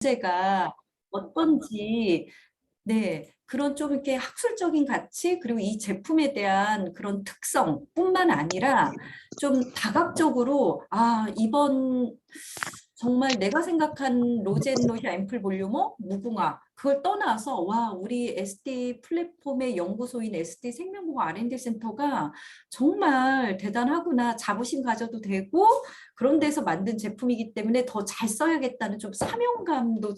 문제가 어떤지, 네, 그런 좀 이렇게 학술적인 가치, 그리고 이 제품에 대한 그런 특성뿐만 아니라 좀 다각적으로, 아, 이번 정말 내가 생각한 로젠로샤 앰플 볼유머 무궁화 그걸 떠나서 와 우리 SD 플랫폼의 연구소인 SD 생명공학 R&D 센터가 정말 대단하구나 자부심 가져도 되고 그런 데서 만든 제품이기 때문에 더 잘 써야겠다는 좀 사명감도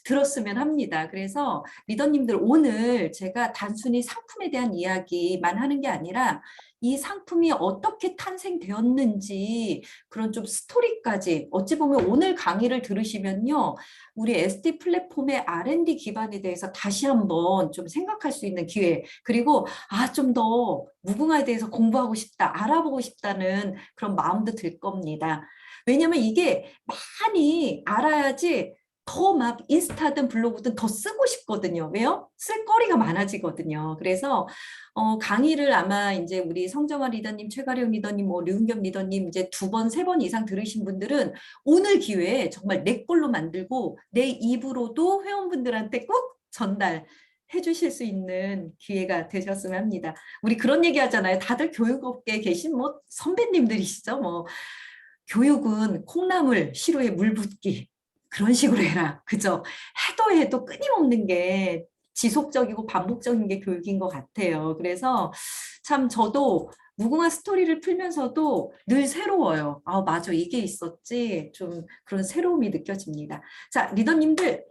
들었으면 합니다. 그래서 리더님들 오늘 제가 단순히 상품에 대한 이야기만 하는 게 아니라 이 상품이 어떻게 탄생되었는지 그런 좀 스토리까지 어찌 보면 오늘 강의를 들으시면요. 우리 SD 플랫폼의 R&D 기반에 대해서 다시 한번 좀 생각할 수 있는 기회 그리고 아, 좀 더 무궁화에 대해서 공부하고 싶다, 알아보고 싶다는 그런 마음도 들 겁니다. 왜냐면 이게 많이 알아야지 더 막 인스타든 블로그든 더 쓰고 싶거든요. 왜요? 쓸 거리가 많아지거든요. 그래서 강의를 아마 이제 우리 성정아 리더님, 최가령 리더님, 뭐 류은겸 리더님 이제 두 번, 세 번 이상 들으신 분들은 오늘 기회에 정말 내 걸로 만들고 내 입으로도 회원분들한테 꼭 전달해 주실 수 있는 기회가 되셨으면 합니다. 우리 그런 얘기 하잖아요. 다들 교육업계에 계신 뭐 선배님들이시죠. 뭐 교육은 콩나물 시루에 물 붓기 그런 식으로 해라. 그죠? 해도 해도 끊임없는 게 지속적이고 반복적인 게 교육인 것 같아요. 그래서 참 저도 무궁화 스토리를 풀면서도 늘 새로워요. 아, 맞아. 이게 있었지. 좀 그런 새로움이 느껴집니다. 자, 리더님들,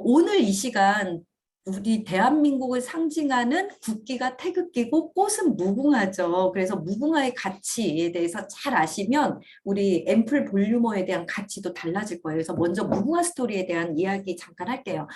오늘 이 시간 우리 대한민국을 상징하는 국기가 태극기고 꽃은 무궁화죠. 그래서 무궁화의 가치에 대해서 잘 아시면 우리 앰플 볼유머에 대한 가치도 달라질 거예요. 그래서 먼저 무궁화 스토리에 대한 이야기 잠깐 할게요.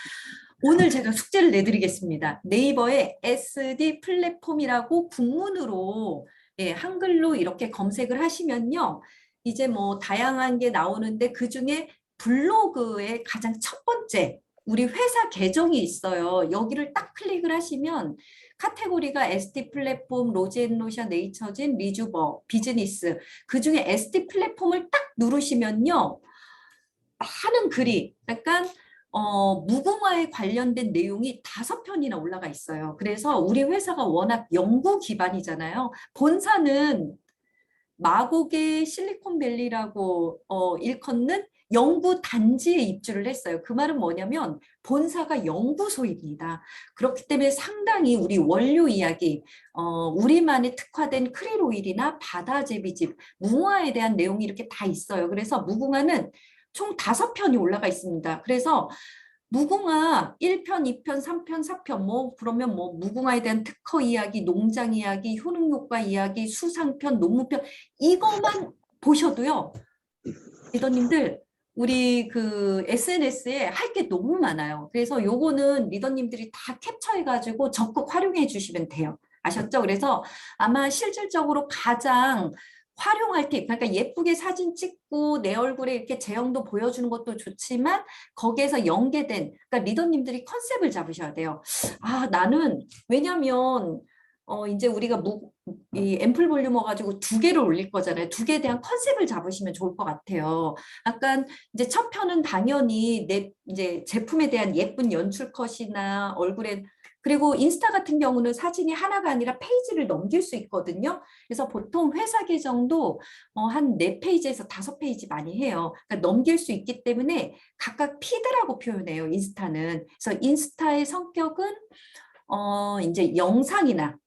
오늘 제가 숙제를 내드리겠습니다. 네이버에 SD 플랫폼이라고 국문으로 예, 한글로 이렇게 검색을 하시면요. 이제 뭐 다양한 게 나오는데 그중에 블로그의 가장 첫 번째 우리 회사 계정이 있어요. 여기를 딱 클릭을 하시면 카테고리가 SD 플랫폼, 로젠로샤, 네이처진, 리주버, 비즈니스 그중에 SD 플랫폼을 딱 누르시면요. 많은 글이 약간 무궁화에 관련된 내용이 5편이나 올라가 있어요. 그래서 우리 회사가 워낙 연구 기반이잖아요. 본사는 마곡의 실리콘밸리라고 일컫는 연구 단지에 입주를 했어요. 그 말은 뭐냐면 본사가 연구소입니다. 그렇기 때문에 상당히 우리 원료 이야기, 우리만의 특화된 크릴 오일이나 바다 제비집, 무궁화에 대한 내용이 이렇게 다 있어요. 그래서 무궁화는 총 5편이 올라가 있습니다. 그래서 무궁화 1편, 2편, 3편, 4편 뭐 그러면 뭐 무궁화에 대한 특허 이야기, 농장 이야기, 효능효과 이야기, 수상편, 논문편 이것만 보셔도요. 리더님들 우리 그 SNS에 할 게 너무 많아요. 그래서 요거는 리더님들이 다 캡처해가지고 적극 활용해 주시면 돼요. 아셨죠? 그래서 아마 실질적으로 가장 활용할 팁, 그러니까 예쁘게 사진 찍고 내 얼굴에 이렇게 제형도 보여주는 것도 좋지만 거기에서 연계된, 그러니까 리더님들이 컨셉을 잡으셔야 돼요. 아, 나는 왜냐면 이제 우리가 이 앰플 볼륨어 가지고 2개를 올릴 거잖아요. 2개에 대한 컨셉을 잡으시면 좋을 것 같아요. 약간 이제 첫 편은 당연히 내 이제 제품에 대한 예쁜 연출 컷이나 얼굴에 그리고 인스타 같은 경우는 사진이 하나가 아니라 페이지를 넘길 수 있거든요. 그래서 보통 회사 계정도 한 4페이지에서 5페이지 많이 해요. 그러니까 넘길 수 있기 때문에 각각 피드라고 표현해요. 인스타는. 그래서 인스타의 성격은 이제 영상이나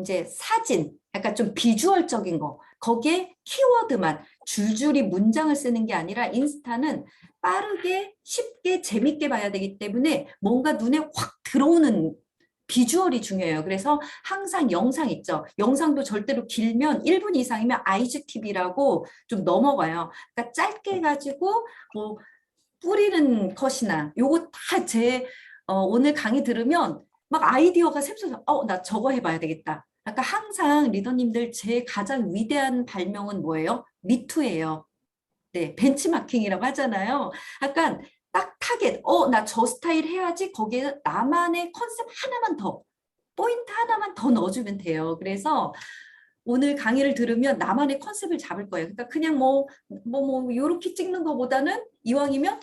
이제 사진, 약간 좀 비주얼적인 거, 거기에 키워드만 줄줄이 문장을 쓰는 게 아니라 인스타는 빠르게, 쉽게, 재밌게 봐야 되기 때문에 뭔가 눈에 확 들어오는 비주얼이 중요해요. 그래서 항상 영상 있죠. 영상도 절대로 길면 1분 이상이면 IGTV라고 좀 넘어가요. 그러니까 짧게 해가지고 뭐 뿌리는 컷이나 요거 다 오늘 강의 들으면 막 아이디어가 샘솟아. 나 저거 해봐야 되겠다. 아까 항상 리더님들 제 가장 위대한 발명은 뭐예요? 미투예요. 네, 벤치마킹이라고 하잖아요. 약간 딱 타겟, 나 저 스타일 해야지 거기에 나만의 컨셉 하나만 더, 포인트 하나만 더 넣어주면 돼요. 그래서 오늘 강의를 들으면 나만의 컨셉을 잡을 거예요. 그러니까 그냥 요렇게 찍는 것보다는 이왕이면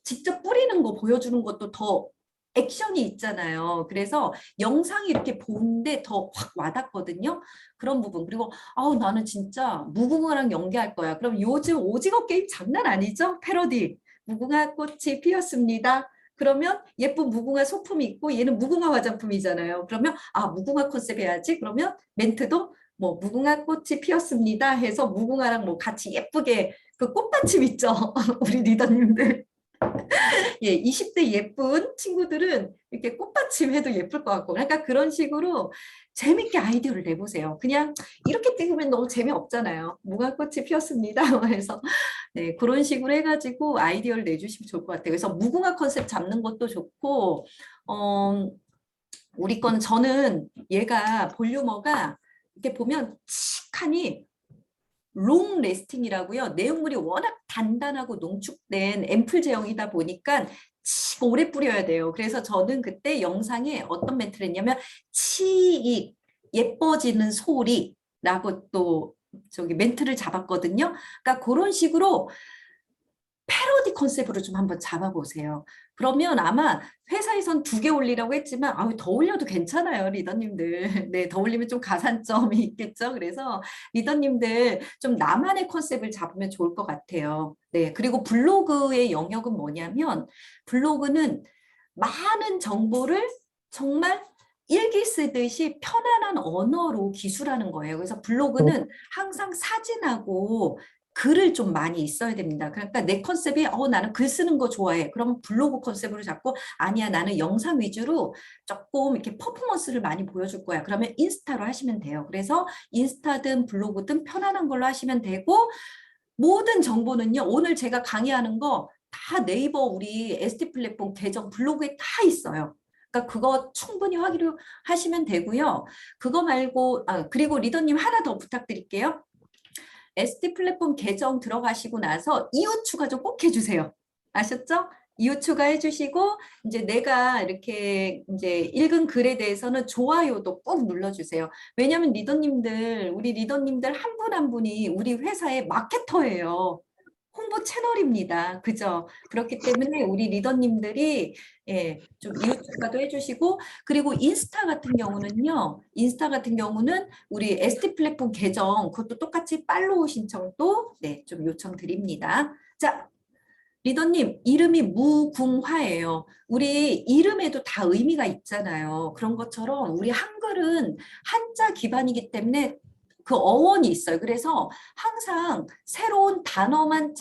직접 뿌리는 거 보여주는 것도 더 액션이 있잖아요. 그래서 영상이 이렇게 보는데 더 확 와닿거든요. 그런 부분. 그리고 나는 진짜 무궁화랑 연계할 거야. 그럼 요즘 오징어 게임 장난 아니죠? 패러디. 무궁화 꽃이 피었습니다. 그러면 예쁜 무궁화 소품이 있고 얘는 무궁화 화장품이잖아요. 그러면 무궁화 컨셉 해야지. 그러면 멘트도 뭐 무궁화 꽃이 피었습니다 해서 무궁화랑 뭐 같이 예쁘게 그 꽃받침 있죠. 우리 리더님들. 예, 20대 예쁜 친구들은 이렇게 꽃받침 해도 예쁠 것 같고, 그러니까 그런 식으로 재밌게 아이디어를 내보세요. 그냥 이렇게 찍으면 너무 재미없잖아요. 무궁화꽃이 피었습니다. 해서 네, 그런 식으로 해가지고 아이디어를 내주시면 좋을 것 같아요. 그래서 무궁화 컨셉 잡는 것도 좋고, 우리 거는 저는 얘가 볼유머가 이렇게 보면 칙하니 롱 레스팅이라고요. 내용물이 워낙 단단하고 농축된 앰플 제형이다 보니까 오래 뿌려야 돼요. 그래서 저는 그때 영상에 어떤 멘트를 했냐면 치익 예뻐지는 소리라고 또 저기 멘트를 잡았거든요. 그러니까 그런 식으로 패러디 컨셉으로 좀 한번 잡아보세요. 그러면 아마 회사에선 2개 올리라고 했지만 더 올려도 괜찮아요, 리더님들. 네, 더 올리면 좀 가산점이 있겠죠. 그래서 리더님들 좀 나만의 컨셉을 잡으면 좋을 것 같아요. 네, 그리고 블로그의 영역은 뭐냐면 블로그는 많은 정보를 정말 일기 쓰듯이 편안한 언어로 기술하는 거예요. 그래서 블로그는 항상 사진하고 글을 좀 많이 있어야 됩니다. 그러니까 내 컨셉이 나는 글 쓰는 거 좋아해. 그러면 블로그 컨셉으로 잡고 아니야 나는 영상 위주로 조금 이렇게 퍼포먼스를 많이 보여줄 거야. 그러면 인스타로 하시면 돼요. 그래서 인스타든 블로그든 편안한 걸로 하시면 되고 모든 정보는요. 오늘 제가 강의하는 거 다 네이버 우리 ST 플랫폼 계정 블로그에 다 있어요. 그러니까 그거 충분히 확인하시면 되고요. 그거 말고 그리고 리더님 하나 더 부탁드릴게요. ST 플랫폼 계정 들어가시고 나서 이웃 추가 좀 꼭 해주세요. 아셨죠? 이웃 추가해 주시고 이제 내가 이렇게 이제 읽은 글에 대해서는 좋아요도 꼭 눌러주세요. 왜냐하면 우리 리더님들 한 분 한 분이 우리 회사의 마케터예요. 홍보 채널입니다. 그죠? 그렇기 때문에 우리 리더님들이 좀 이웃 추가도 해주시고 그리고 인스타 같은 경우는 우리 ST 플랫폼 계정 그것도 똑같이 팔로우 신청도 좀 요청드립니다. 자, 리더님 이름이 무궁화예요. 우리 이름에도 다 의미가 있잖아요. 그런 것처럼 우리 한글은 한자 기반이기 때문에 그 어원이 있어요. 그래서 항상 새로운 단어만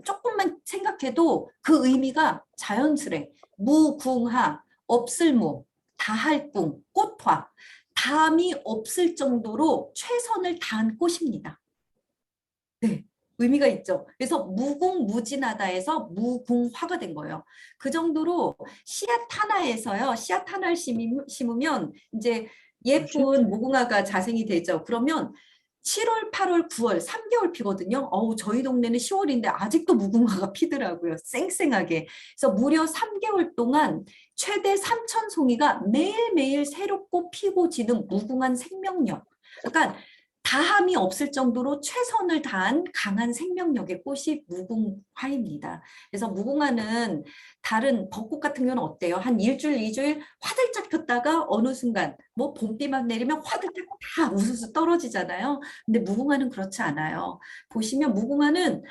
조금만 생각해도 그 의미가 자연스레. 무궁화, 없을무, 다할궁, 꽃화. 담이 없을 정도로 최선을 다한 꽃입니다. 네. 의미가 있죠. 그래서 무궁무진하다에서 무궁화가 된 거예요. 그 정도로 씨앗 하나에서요. 씨앗 하나를 심으면 이제 예쁜 무궁화가 자생이 되죠. 그러면 7월, 8월, 9월 3개월 피거든요. 저희 동네는 10월인데 아직도 무궁화가 피더라고요. 쌩쌩하게. 그래서 무려 3개월 동안 최대 3,000송이가 매일매일 새롭고 피고 지는 무궁한 생명력. 그러니까 다함이 없을 정도로 최선을 다한 강한 생명력의 꽃이 무궁화입니다. 그래서 무궁화는 다른 벚꽃 같은 경우는 어때요? 한 일주일, 이주일 화들짝 폈다가 어느 순간 뭐 봄비만 내리면 화들짝 다 우수수 떨어지잖아요. 근데 무궁화는 그렇지 않아요. 보시면 무궁화는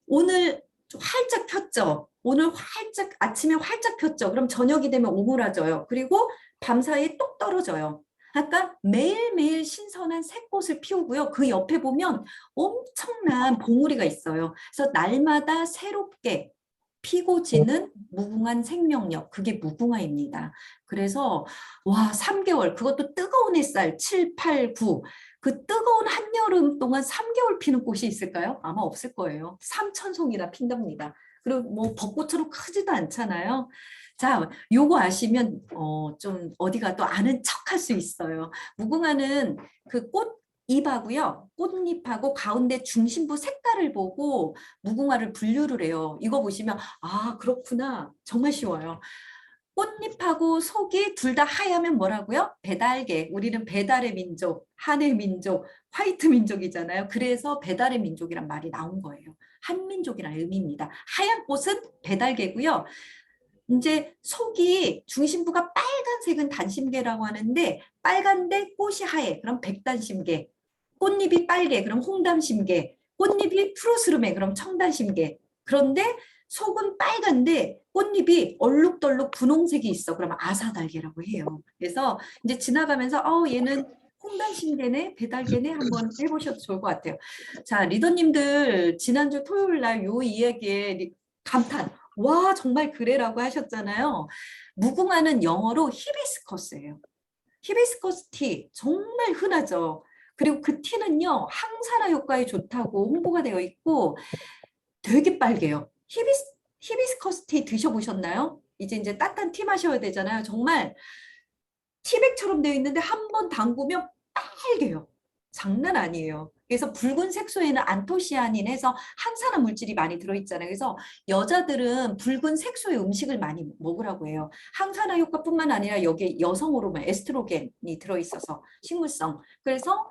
오늘 활짝 폈죠. 오늘 활짝 아침에 활짝 폈죠. 그럼 저녁이 되면 오므라져요. 그리고 밤사이에 똑 떨어져요. 그러니까 매일매일 신선한 새꽃을 피우고요. 그 옆에 보면 엄청난 봉우리가 있어요. 그래서 날마다 새롭게 피고 지는 무궁한 생명력, 그게 무궁화입니다. 그래서 와 3개월, 그것도 뜨거운 햇살 7, 8, 9, 그 뜨거운 한여름 동안 3개월 피는 꽃이 있을까요? 아마 없을 거예요. 3,000송이나 핀답니다. 그리고 뭐 벚꽃처럼 크지도 않잖아요. 자, 요거 아시면 좀 어디가 또 아는 척 할 수 있어요. 무궁화는 그 꽃잎하고요. 꽃잎하고 가운데 중심부 색깔을 보고 무궁화를 분류를 해요. 이거 보시면 그렇구나. 정말 쉬워요. 꽃잎하고 속이 둘 다 하얗면 뭐라고요? 배달개. 우리는 배달의 민족, 한의 민족, 화이트 민족이잖아요. 그래서 배달의 민족이란 말이 나온 거예요. 한민족이라는 의미입니다. 하얀 꽃은 배달개고요. 이제 속이 중심부가 빨간색은 단심계라고 하는데 빨간데 꽃이 하얘. 그럼 백단심계. 꽃잎이 빨개. 그럼 홍담심계. 꽃잎이 푸르스름해. 그럼 청단심계. 그런데 속은 빨간데 꽃잎이 얼룩덜룩 분홍색이 있어. 그러면 아사달계라고 해요. 그래서 이제 지나가면서 얘는 홍단심계네, 배달계네 한번 해보셔도 좋을 것 같아요. 자, 리더님들 지난주 토요일 날 요 이야기에 감탄. 와, 정말 그래라고 하셨잖아요. 무궁화는 영어로 히비스커스예요. 히비스커스 티 정말 흔하죠. 그리고 그 티는요 항산화 효과에 좋다고 홍보가 되어 있고 되게 빨개요. 히비스커스 티 드셔보셨나요? 이제 따뜻한 티 마셔야 되잖아요. 정말 티백처럼 되어 있는데 한 번 담그면 빨개요. 장난 아니에요. 그래서 붉은 색소에는 안토시아닌 해서 항산화 물질이 많이 들어있잖아요. 그래서 여자들은 붉은 색소의 음식을 많이 먹으라고 해요. 항산화 효과뿐만 아니라 여기에 여성 호르몬 에스트로겐이 들어있어서 식물성. 그래서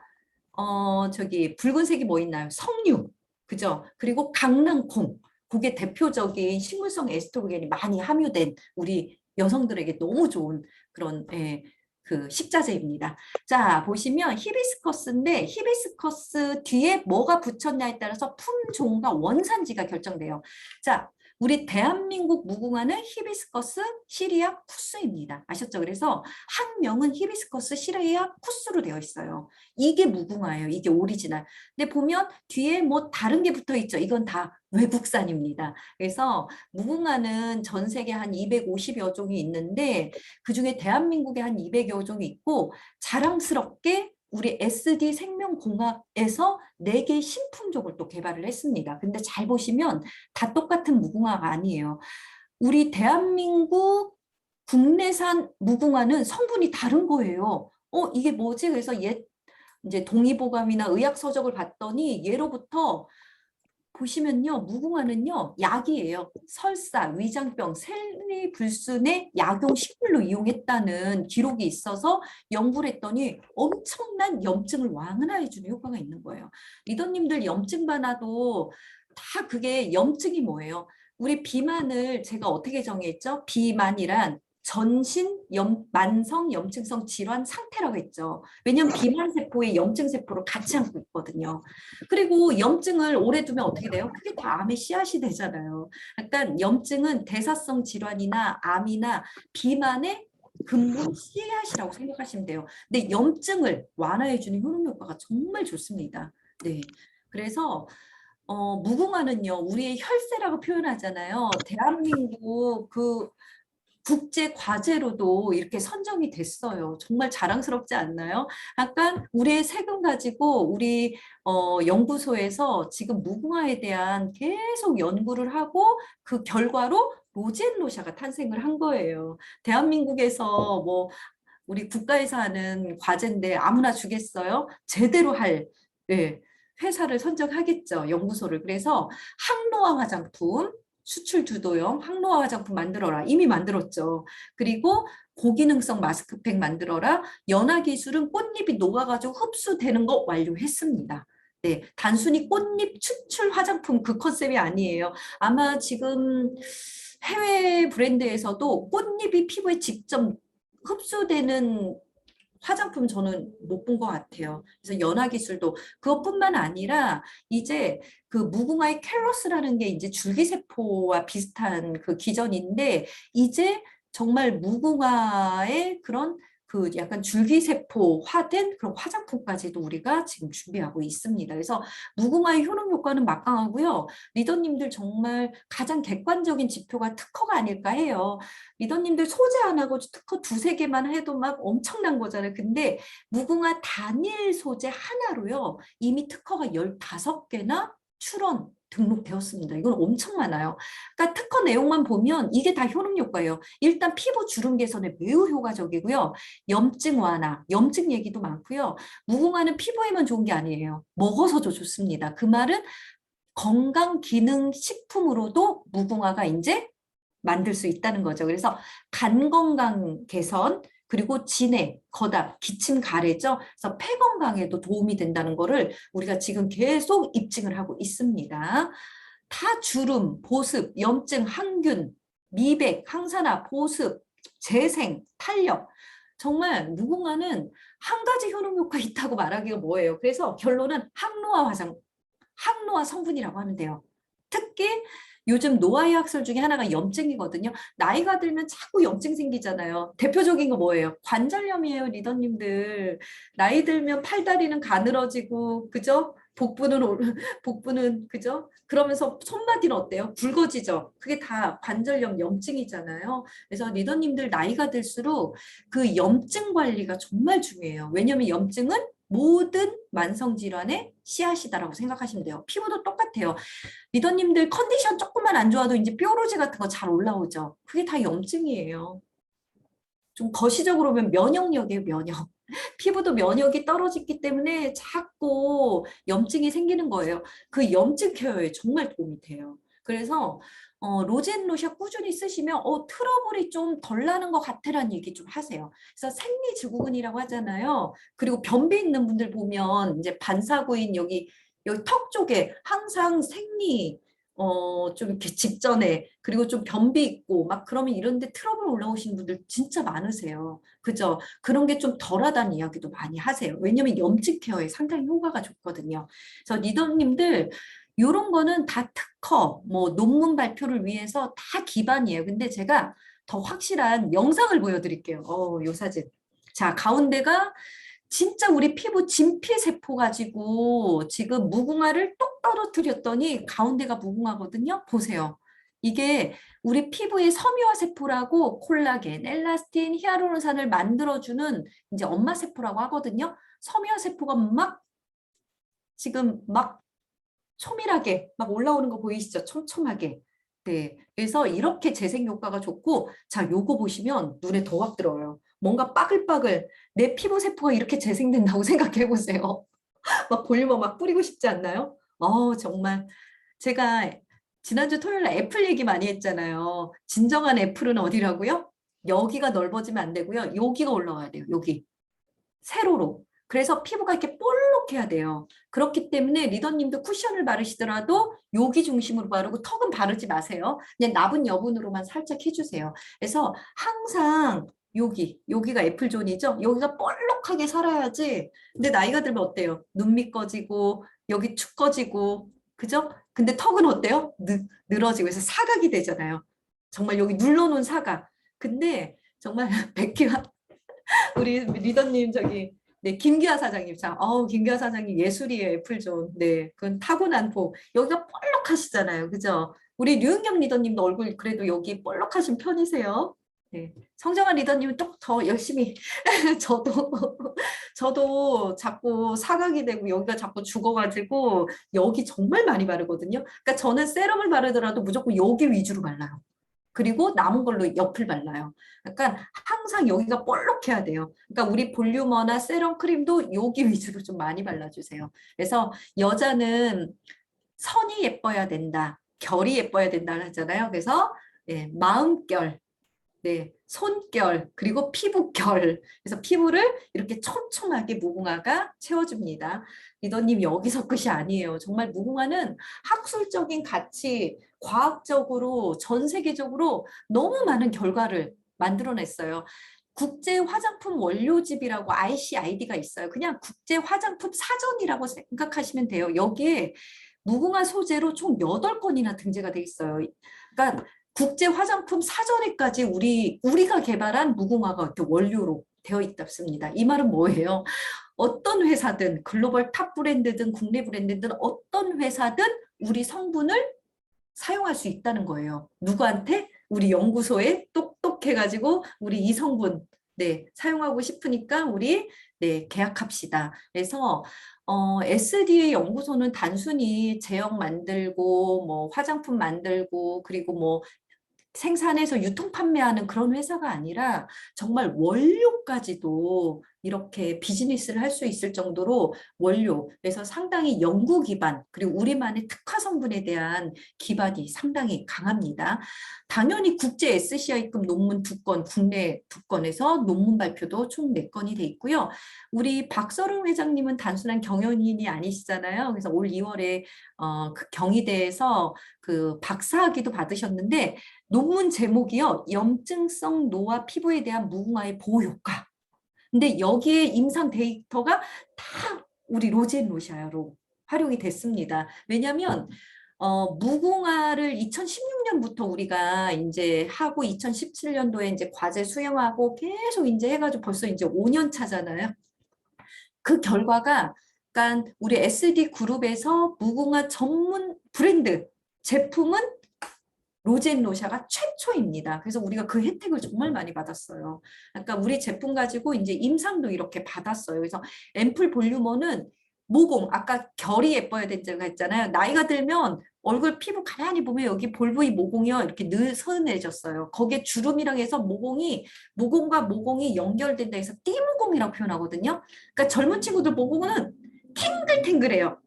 저기 붉은색이 뭐 있나요? 석류, 그죠? 그리고 강낭콩. 그게 대표적인 식물성 에스트로겐이 많이 함유된 우리 여성들에게 너무 좋은 그런 그 식자재입니다. 자, 보시면 히비스커스인데 히비스커스 뒤에 뭐가 붙였냐에 따라서 품종과 원산지가 결정돼요. 자, 우리 대한민국 무궁화는 히비스커스 시리아 쿠스입니다. 아셨죠? 그래서 학명은 히비스커스 시리아 쿠스로 되어 있어요. 이게 무궁화예요. 이게 오리지널. 근데 보면 뒤에 뭐 다른 게 붙어 있죠. 이건 다 외국산입니다. 그래서 무궁화는 전 세계 한 250여 종이 있는데 그중에 대한민국에 한 200여 종이 있고 자랑스럽게 우리 SD 생명공학에서 4개의 신품종을 또 개발을 했습니다. 근데 잘 보시면 다 똑같은 무궁화가 아니에요. 우리 대한민국 국내산 무궁화는 성분이 다른 거예요. 이게 뭐지? 그래서 이제 동의보감이나 의학서적을 봤더니 예로부터 보시면요, 무궁화는요, 약이에요. 설사, 위장병, 생리불순의 약용 식물로 이용했다는 기록이 있어서 연구를 했더니 엄청난 염증을 완화해주는 효과가 있는 거예요. 리더님들 염증 많아도 다 그게 염증이 뭐예요? 우리 비만을 제가 어떻게 정의했죠? 비만이란 만성 염증성 질환 상태라고 했죠. 왜냐하면 비만 세포에 염증 세포를 같이 안고 있거든요. 그리고 염증을 오래 두면 어떻게 돼요? 그게 다 암의 씨앗이 되잖아요. 약간 염증은 대사성 질환이나 암이나 비만의 근본 씨앗이라고 생각하시면 돼요. 근데 염증을 완화해주는 효능 효과가 정말 좋습니다. 네. 그래서 무궁화는요, 우리의 혈세라고 표현하잖아요. 대한민국 그 국제 과제로도 이렇게 선정이 됐어요. 정말 자랑스럽지 않나요? 약간 우리의 세금 가지고 우리 연구소에서 지금 무궁화에 대한 계속 연구를 하고 그 결과로 로젠로샤가 탄생을 한 거예요. 대한민국에서 뭐 우리 국가에서 하는 과제인데 아무나 주겠어요? 제대로 할 예, 회사를 선정하겠죠. 연구소를. 그래서 항노화 화장품 수출 주도형 항노화 화장품 만들어라. 이미 만들었죠. 그리고 고기능성 마스크팩 만들어라. 연화 기술은 꽃잎이 녹아가지고 흡수되는 거 완료했습니다. 네, 단순히 꽃잎 추출 화장품 그 컨셉이 아니에요. 아마 지금 해외 브랜드에서도 꽃잎이 피부에 직접 흡수되는 화장품 저는 못 본 것 같아요. 그래서 연화 기술도 그것뿐만 아니라 이제 그 무궁화의 캘러스라는 게 이제 줄기세포와 비슷한 그 기전인데 이제 정말 무궁화의 그런 그 약간 줄기세포화된 그런 화장품까지도 우리가 지금 준비하고 있습니다. 그래서 무궁화의 효능 효과는 막강하고요. 리더님들 정말 가장 객관적인 지표가 특허가 아닐까 해요. 리더님들 소재 안 하고 특허 두세 개만 해도 막 엄청난 거잖아요. 근데 무궁화 단일 소재 하나로요. 이미 특허가 15개나 출원 등록되었습니다. 이건 엄청 많아요. 그러니까 특허 내용만 보면 이게 다 효능 효과예요. 일단 피부 주름 개선에 매우 효과적이고요. 염증 완화, 염증 얘기도 많고요. 무궁화는 피부에만 좋은 게 아니에요. 먹어서도 좋습니다. 그 말은 건강 기능 식품으로도 무궁화가 이제 만들 수 있다는 거죠. 그래서 간 건강 개선, 그리고 진해, 거답, 기침 가래죠. 그래서 폐 건강에도 도움이 된다는 거를 우리가 지금 계속 입증을 하고 있습니다. 다 주름, 보습, 염증, 항균, 미백, 항산화, 보습, 재생, 탄력. 정말 무궁화는 한 가지 효능 효과 있다고 말하기가 뭐예요. 그래서 결론은 항노화 성분이라고 하면 돼요. 특히 요즘 노화의 학설 중에 하나가 염증이거든요. 나이가 들면 자꾸 염증 생기잖아요. 대표적인 거 뭐예요? 관절염이에요, 리더님들. 나이 들면 팔다리는 가늘어지고, 그죠? 복부는, 그죠? 그러면서 손마디는 어때요? 굵어지죠? 그게 다 관절염 염증이잖아요. 그래서 리더님들 나이가 들수록 그 염증 관리가 정말 중요해요. 왜냐면 염증은 모든 만성질환의 씨앗이다라고 생각하시면 돼요. 피부도 똑같아요. 리더님들 컨디션 조금만 안 좋아도 이제 뾰루지 같은 거 잘 올라오죠. 그게 다 염증이에요. 좀 거시적으로 보면 면역력이에요, 면역. 피부도 면역이 떨어지기 때문에 자꾸 염증이 생기는 거예요. 그 염증 케어에 정말 도움이 돼요. 그래서 로젠로션 꾸준히 쓰시면 트러블이 좀 덜 나는 것 같아라는 얘기 좀 하세요. 그래서 생리증후군이라고 하잖아요. 그리고 변비 있는 분들 보면 이제 반사구인 여기 턱 쪽에 항상 좀 이렇게 직전에 그리고 좀 변비 있고 막 그러면 이런데 트러블 올라오시는 분들 진짜 많으세요. 그죠? 그런 게 좀 덜하다는 이야기도 많이 하세요. 왜냐면 염증 케어에 상당히 효과가 좋거든요. 그래서 리더님들 이런 거는 다 특허, 뭐 논문 발표를 위해서 다 기반이에요. 근데 제가 더 확실한 영상을 보여드릴게요. 요 사진. 자, 가운데가 진짜 우리 피부 진피세포 가지고 지금 무궁화를 똑 떨어뜨렸더니 가운데가 무궁화거든요. 보세요. 이게 우리 피부의 섬유화 세포라고 콜라겐, 엘라스틴, 히알루론산을 만들어주는 이제 엄마 세포라고 하거든요. 섬유화 세포가 지금 막 초밀하게 막 올라오는 거 보이시죠? 촘촘하게. 네. 그래서 이렇게 재생 효과가 좋고, 자, 요거 보시면 눈에 더 확 들어요. 뭔가 빠글빠글, 내 피부 세포가 이렇게 재생된다고 생각해 보세요. 막 볼륨업 막 뿌리고 싶지 않나요? 정말. 제가 지난주 토요일에 애플 얘기 많이 했잖아요. 진정한 애플은 어디라고요? 여기가 넓어지면 안 되고요. 여기가 올라와야 돼요. 여기. 세로로. 그래서 피부가 이렇게 볼록해야 돼요. 그렇기 때문에 리더님도 쿠션을 바르시더라도 여기 중심으로 바르고 턱은 바르지 마세요. 그냥 나분 여분으로만 살짝 해주세요. 그래서 항상 여기가 애플존이죠? 여기가 볼록하게 살아야지. 근데 나이가 들면 어때요? 눈 밑꺼지고 여기 축 꺼지고 그죠? 근데 턱은 어때요? 늘어지고 그래서 사각이 되잖아요. 정말 여기 눌러놓은 사각. 근데 정말 백기와 우리 리더님 네, 김기아 사장님 참, 김기아 사장님 예술이에요, 애플존. 네, 그건 타고난 복. 여기가 볼록하시잖아요, 그죠? 우리 류은경 리더님도 얼굴 그래도 여기 볼록하신 편이세요. 네, 성정아 리더님은 또 더 열심히 저도 저도 자꾸 사각이 되고 여기가 자꾸 죽어가지고 여기 정말 많이 바르거든요. 그러니까 저는 세럼을 바르더라도 무조건 여기 위주로 발라요. 그리고 남은 걸로 옆을 발라요. 약간 항상 여기가 볼록해야 돼요. 그러니까 우리 볼륨어나 세럼 크림도 여기 위주로 좀 많이 발라주세요. 그래서 여자는 선이 예뻐야 된다. 결이 예뻐야 된다 하잖아요. 그래서 마음결, 네, 손결, 그리고 피부결. 그래서 피부를 이렇게 촘촘하게 무궁화가 채워줍니다. 리더님 여기서 끝이 아니에요. 정말 무궁화는 학술적인 가치, 과학적으로 전 세계적으로 너무 많은 결과를 만들어냈어요. 국제 화장품 원료집이라고 ICID가 있어요. 그냥 국제 화장품 사전이라고 생각하시면 돼요. 여기에 무궁화 소재로 총 8건이나 등재가 돼 있어요. 그러니까 국제 화장품 사전에까지 우리가 개발한 무궁화가 이렇게 원료로 되어 있답니다. 이 말은 뭐예요? 어떤 회사든 글로벌 탑 브랜드든 국내 브랜드든 어떤 회사든 우리 성분을 사용할 수 있다는 거예요. 누구한테? 우리 연구소에 똑똑해가지고 우리 이 성분 네 사용하고 싶으니까 우리 네 계약합시다. 그래서 SDA 연구소는 단순히 제형 만들고 뭐 화장품 만들고 그리고 뭐 생산해서 유통 판매하는 그런 회사가 아니라 정말 원료까지도 이렇게 비즈니스를 할 수 있을 정도로 원료, 그래서 상당히 연구 기반, 그리고 우리만의 특화 성분에 대한 기반이 상당히 강합니다. 당연히 국제 SCI급 논문 2건, 국내 2건에서 논문 발표도 총 4건이 돼 있고요. 우리 박서름 회장님은 단순한 경영인이 아니시잖아요. 그래서 올 2월에 그 경희대에서 그 박사학위도 받으셨는데 논문 제목이요. 염증성 노화 피부에 대한 무궁화의 보호 효과. 근데 여기에 임상 데이터가 다 우리 로젠로샤로 활용이 됐습니다. 왜냐하면 무궁화를 2016년부터 우리가 이제 하고 2017년도에 이제 과제 수행하고 계속 이제 해가지고 벌써 이제 5년 차잖아요. 그 결과가 그러니까 우리 SD 그룹에서 무궁화 전문 브랜드 제품은 로젠로샤가 최초입니다. 그래서 우리가 그 혜택을 정말 많이 받았어요. 그러니까 우리 제품 가지고 이제 임상도 이렇게 받았어요. 그래서 앰플 볼륨어는 모공, 아까 결이 예뻐야 된다고 했잖아요. 나이가 들면 얼굴 피부 가만히 보면 여기 볼부의 모공이요. 이렇게 느슨해졌어요. 거기에 주름이랑 해서 모공과 모공이 연결된다 해서 띠모공이라고 표현하거든요. 그러니까 젊은 친구들 모공은 탱글탱글해요.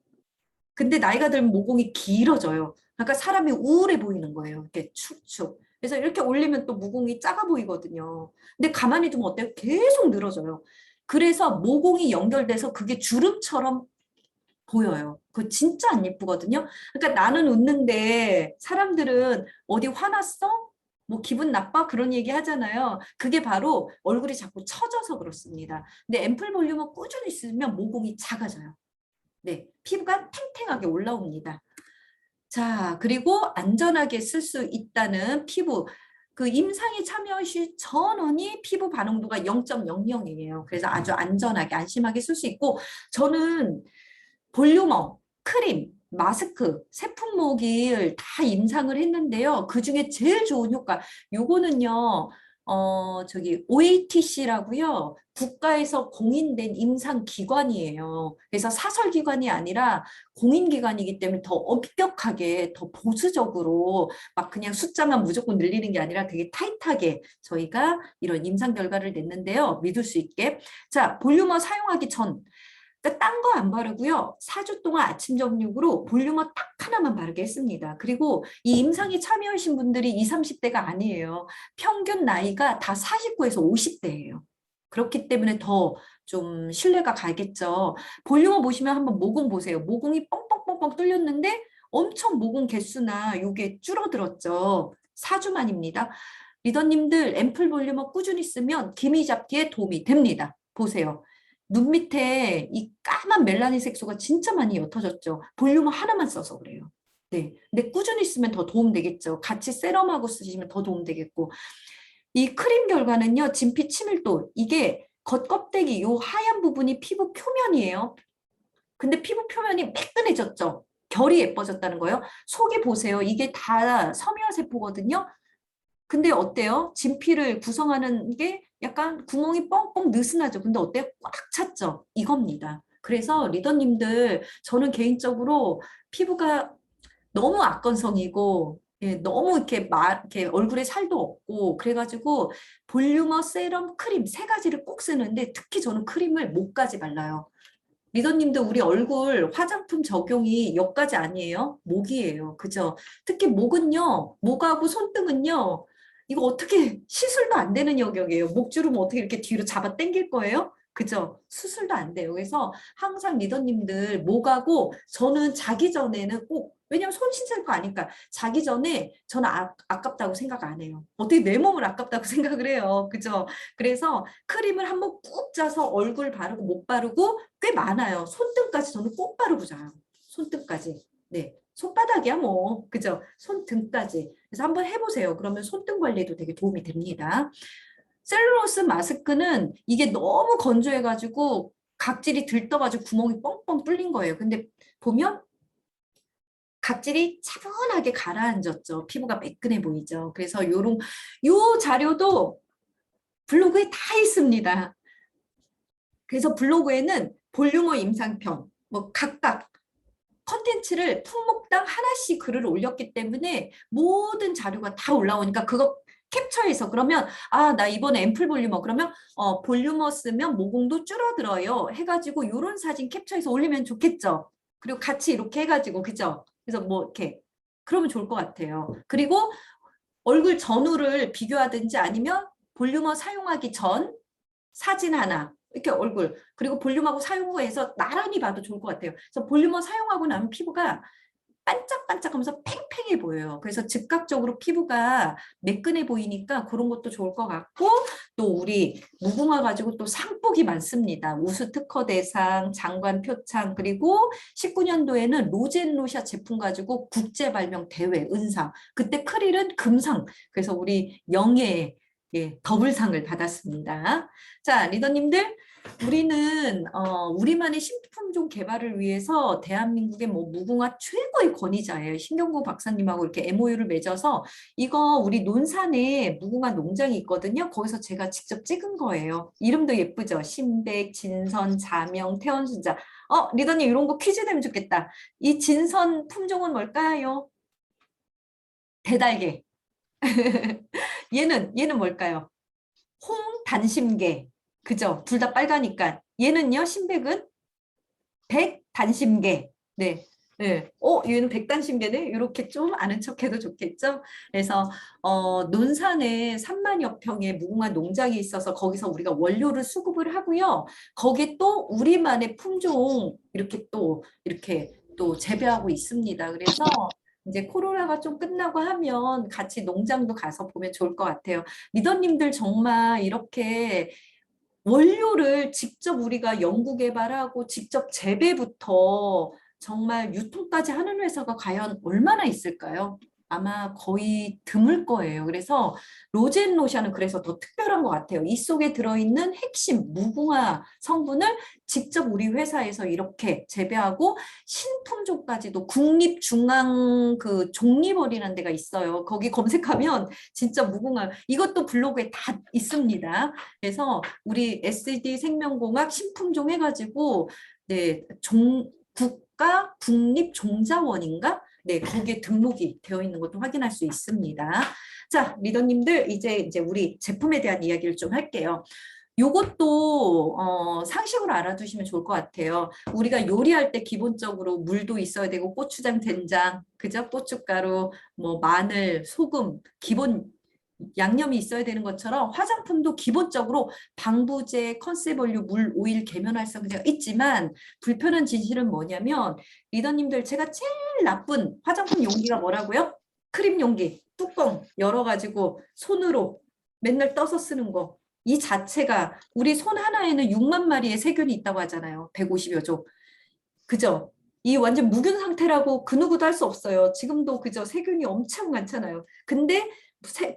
근데 나이가 들면 모공이 길어져요. 그러니까 사람이 우울해 보이는 거예요. 이렇게 축축. 그래서 이렇게 올리면 또 모공이 작아 보이거든요. 근데 가만히 두면 어때요? 계속 늘어져요. 그래서 모공이 연결돼서 그게 주름처럼 보여요. 그거 진짜 안 예쁘거든요. 그러니까 나는 웃는데 사람들은 어디 화났어? 뭐 기분 나빠? 그런 얘기 하잖아요. 그게 바로 얼굴이 자꾸 처져서 그렇습니다. 근데 앰플 볼륨을 꾸준히 쓰면 모공이 작아져요. 네, 피부가 탱탱하게 올라옵니다. 자, 그리고 안전하게 쓸 수 있다는 피부. 그 임상에 참여하실 전원이 피부 반응도가 0.00이에요. 그래서 아주 안전하게, 안심하게 쓸 수 있고, 저는 볼륨업, 크림, 마스크, 세품목을 다 임상을 했는데요. 그중에 제일 좋은 효과, 요거는요, 저기 OATC라고요. 국가에서 공인된 임상기관이에요. 그래서 사설기관이 아니라 공인기관이기 때문에 더 엄격하게, 더 보수적으로 막 그냥 숫자만 무조건 늘리는 게 아니라 되게 타이트하게 저희가 이런 임상 결과를 냈는데요. 믿을 수 있게. 자, 볼륨어 사용하기 전 그러니까 딴 거 안 바르고요. 4주 동안 아침 저녁으로 볼륨어 딱 하나만 바르게 했습니다. 그리고 이 임상에 참여하신 분들이 20, 30대가 아니에요. 평균 나이가 다 49에서 50대예요. 그렇기 때문에 더 좀 신뢰가 가겠죠. 볼륨어 보시면 한번 모공 보세요. 모공이 뻥뻥뻥뻥 뚫렸는데 엄청 모공 개수나 이게 줄어들었죠. 4주 만입니다. 리더님들 앰플 볼륨어 꾸준히 쓰면 기미 잡기에 도움이 됩니다. 보세요. 눈 밑에 이 까만 멜라닌 색소가 진짜 많이 옅어졌죠. 볼륨을 하나만 써서 그래요. 네. 근데 꾸준히 쓰면 더 도움 되겠죠. 같이 세럼하고 쓰시면 더 도움 되겠고. 이 크림 결과는요, 진피 친밀도. 이게 겉껍데기, 요 하얀 부분이 피부 표면이에요. 근데 피부 표면이 매끈해졌죠. 결이 예뻐졌다는 거예요. 속에 보세요. 이게 다 섬유화세포거든요. 근데 어때요? 진피를 구성하는 게 약간 구멍이 뻥뻥 느슨하죠. 근데 어때요? 꽉 찼죠. 이겁니다. 그래서 리더님들 저는 개인적으로 피부가 너무 악건성이고 예, 너무 이렇게 얼굴에 살도 없고 그래가지고 볼륨어, 세럼, 크림 3가지를 꼭 쓰는데 특히 저는 크림을 목까지 발라요. 리더님도 우리 얼굴 화장품 적용이 여기까지 아니에요? 목이에요. 그죠? 특히 목은요, 목하고 손등은요, 이거 어떻게 시술도 안 되는 영역이에요. 목주름 어떻게 이렇게 뒤로 잡아 당길 거예요? 그죠? 수술도 안 돼요. 그래서 항상 리더님들 목하고 저는 자기 전에는 꼭, 왜냐면 손 씻을 거 아니까 자기 전에 저는 아깝다고 생각 안 해요. 어떻게 내 몸을 아깝다고 생각을 해요. 그죠? 그래서 크림을 한번 꾹 짜서 얼굴 바르고 목 바르고 꽤 많아요. 손등까지 저는 꼭 바르고 자요. 손등까지. 네. 손바닥이야 뭐. 그죠? 손등까지. 그래서 한번 해보세요. 그러면 손등 관리도 되게 도움이 됩니다. 셀룰로스 마스크는 이게 너무 건조해가지고 각질이 들떠가지고 구멍이 뻥뻥 뚫린 거예요. 근데 보면 각질이 차분하게 가라앉았죠. 피부가 매끈해 보이죠. 그래서 요 자료도 블로그에 다 있습니다. 그래서 블로그에는 볼륨어 임상편, 뭐 각각 컨텐츠를 품목당 하나씩 글을 올렸기 때문에 모든 자료가 다 올라오니까 그거 캡처해서 그러면 아, 나 이번에 앰플 볼륨어 그러면 볼륨어 쓰면 모공도 줄어들어요 해가지고 요런 사진 캡처해서 올리면 좋겠죠. 그리고 같이 이렇게 해가지고 그죠? 그래서 뭐 이렇게 그러면 좋을 것 같아요. 그리고 얼굴 전후를 비교하든지 아니면 볼륨어 사용하기 전 사진 하나 이렇게 얼굴 그리고 볼륨하고 사용 후에서 나란히 봐도 좋을 것 같아요. 그래서 볼륨어 사용하고 나면 피부가 반짝반짝하면서 팽팽해 보여요. 그래서 즉각적으로 피부가 매끈해 보이니까 그런 것도 좋을 것 같고 또 우리 무궁화 가지고 또 상복이 많습니다. 우수 특허 대상, 장관 표창 그리고 19년도에는 로젠로샤 제품 가지고 국제 발명 대회 은상 그때 크릴은 금상 그래서 우리 영예 예, 더블상을 받았습니다. 자, 리더님들 우리는 우리만의 신품종 개발을 위해서 대한민국의 뭐 무궁화 최고의 권위자예요. 신경구 박사님하고 이렇게 MOU를 맺어서 이거 우리 논산에 무궁화 농장이 있거든요. 거기서 제가 직접 찍은 거예요. 이름도 예쁘죠? 신백, 진선, 자명, 태원순자. 리더님 이런 거 퀴즈 내면 좋겠다. 이 진선 품종은 뭘까요? 대달개. 얘는 뭘까요? 홍단심개. 그죠? 둘 다 빨가니까. 얘는요, 신백은 백단심개. 네. 네. 얘는 백단심개네? 이렇게 좀 아는 척 해도 좋겠죠? 그래서, 논산에 3만여 평의 무궁화 농장이 있어서 거기서 우리가 원료를 수급을 하고요. 거기에 또 우리만의 품종 이렇게 또 재배하고 있습니다. 그래서 이제 코로나가 좀 끝나고 하면 같이 농장도 가서 보면 좋을 것 같아요. 리더님들 정말 이렇게 원료를 직접 우리가 연구 개발하고 직접 재배부터 정말 유통까지 하는 회사가 과연 얼마나 있을까요? 아마 거의 드물 거예요. 그래서 로젠로샤는 그래서 더 특별한 것 같아요. 이 속에 들어있는 핵심 무궁화 성분을 직접 우리 회사에서 이렇게 재배하고 신품종까지도 국립중앙 그 종립원이라는 데가 있어요. 거기 검색하면 진짜 무궁화 이것도 블로그에 다 있습니다. 그래서 우리 SD 생명공학 신품종 해가지고 네, 국가 국립종자원인가? 네, 거기에 등록이 되어 있는 것도 확인할 수 있습니다. 자, 리더님들 이제 우리 제품에 대한 이야기를 좀 할게요. 요것도 상식으로 알아두시면 좋을 것 같아요. 우리가 요리할 때 기본적으로 물도 있어야 되고 고추장, 된장, 그죠? 고춧가루, 뭐 마늘, 소금, 기본 양념이 있어야 되는 것처럼 화장품도 기본적으로 방부제, 컨셉 원료, 물, 오일, 계면활성제가 있지만 불편한 진실은 뭐냐면 리더님들 제가 제일 나쁜 화장품 용기가 뭐라고요? 크림 용기, 뚜껑 열어가지고 손으로 맨날 떠서 쓰는 거. 이 자체가 우리 손 하나에는 6만 마리의 세균이 있다고 하잖아요. 150여 조. 그죠? 이 완전 무균 상태라고 그 누구도 할 수 없어요. 지금도 그죠? 세균이 엄청 많잖아요. 근데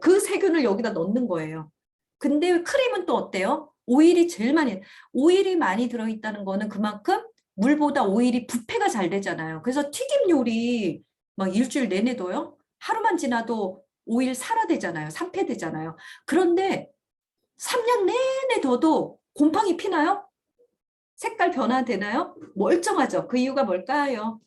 그 세균을 여기다 넣는 거예요. 근데 크림은 또 어때요? 오일이 제일 많이, 오일이 많이 들어있다는 거는 그만큼 물보다 오일이 부패가 잘 되잖아요. 그래서 튀김 요리 막 일주일 내내 둬요. 하루만 지나도 오일 살아되잖아요. 산패되잖아요. 그런데 3년 내내 둬도 곰팡이 피나요? 색깔 변화되나요? 멀쩡하죠. 그 이유가 뭘까요?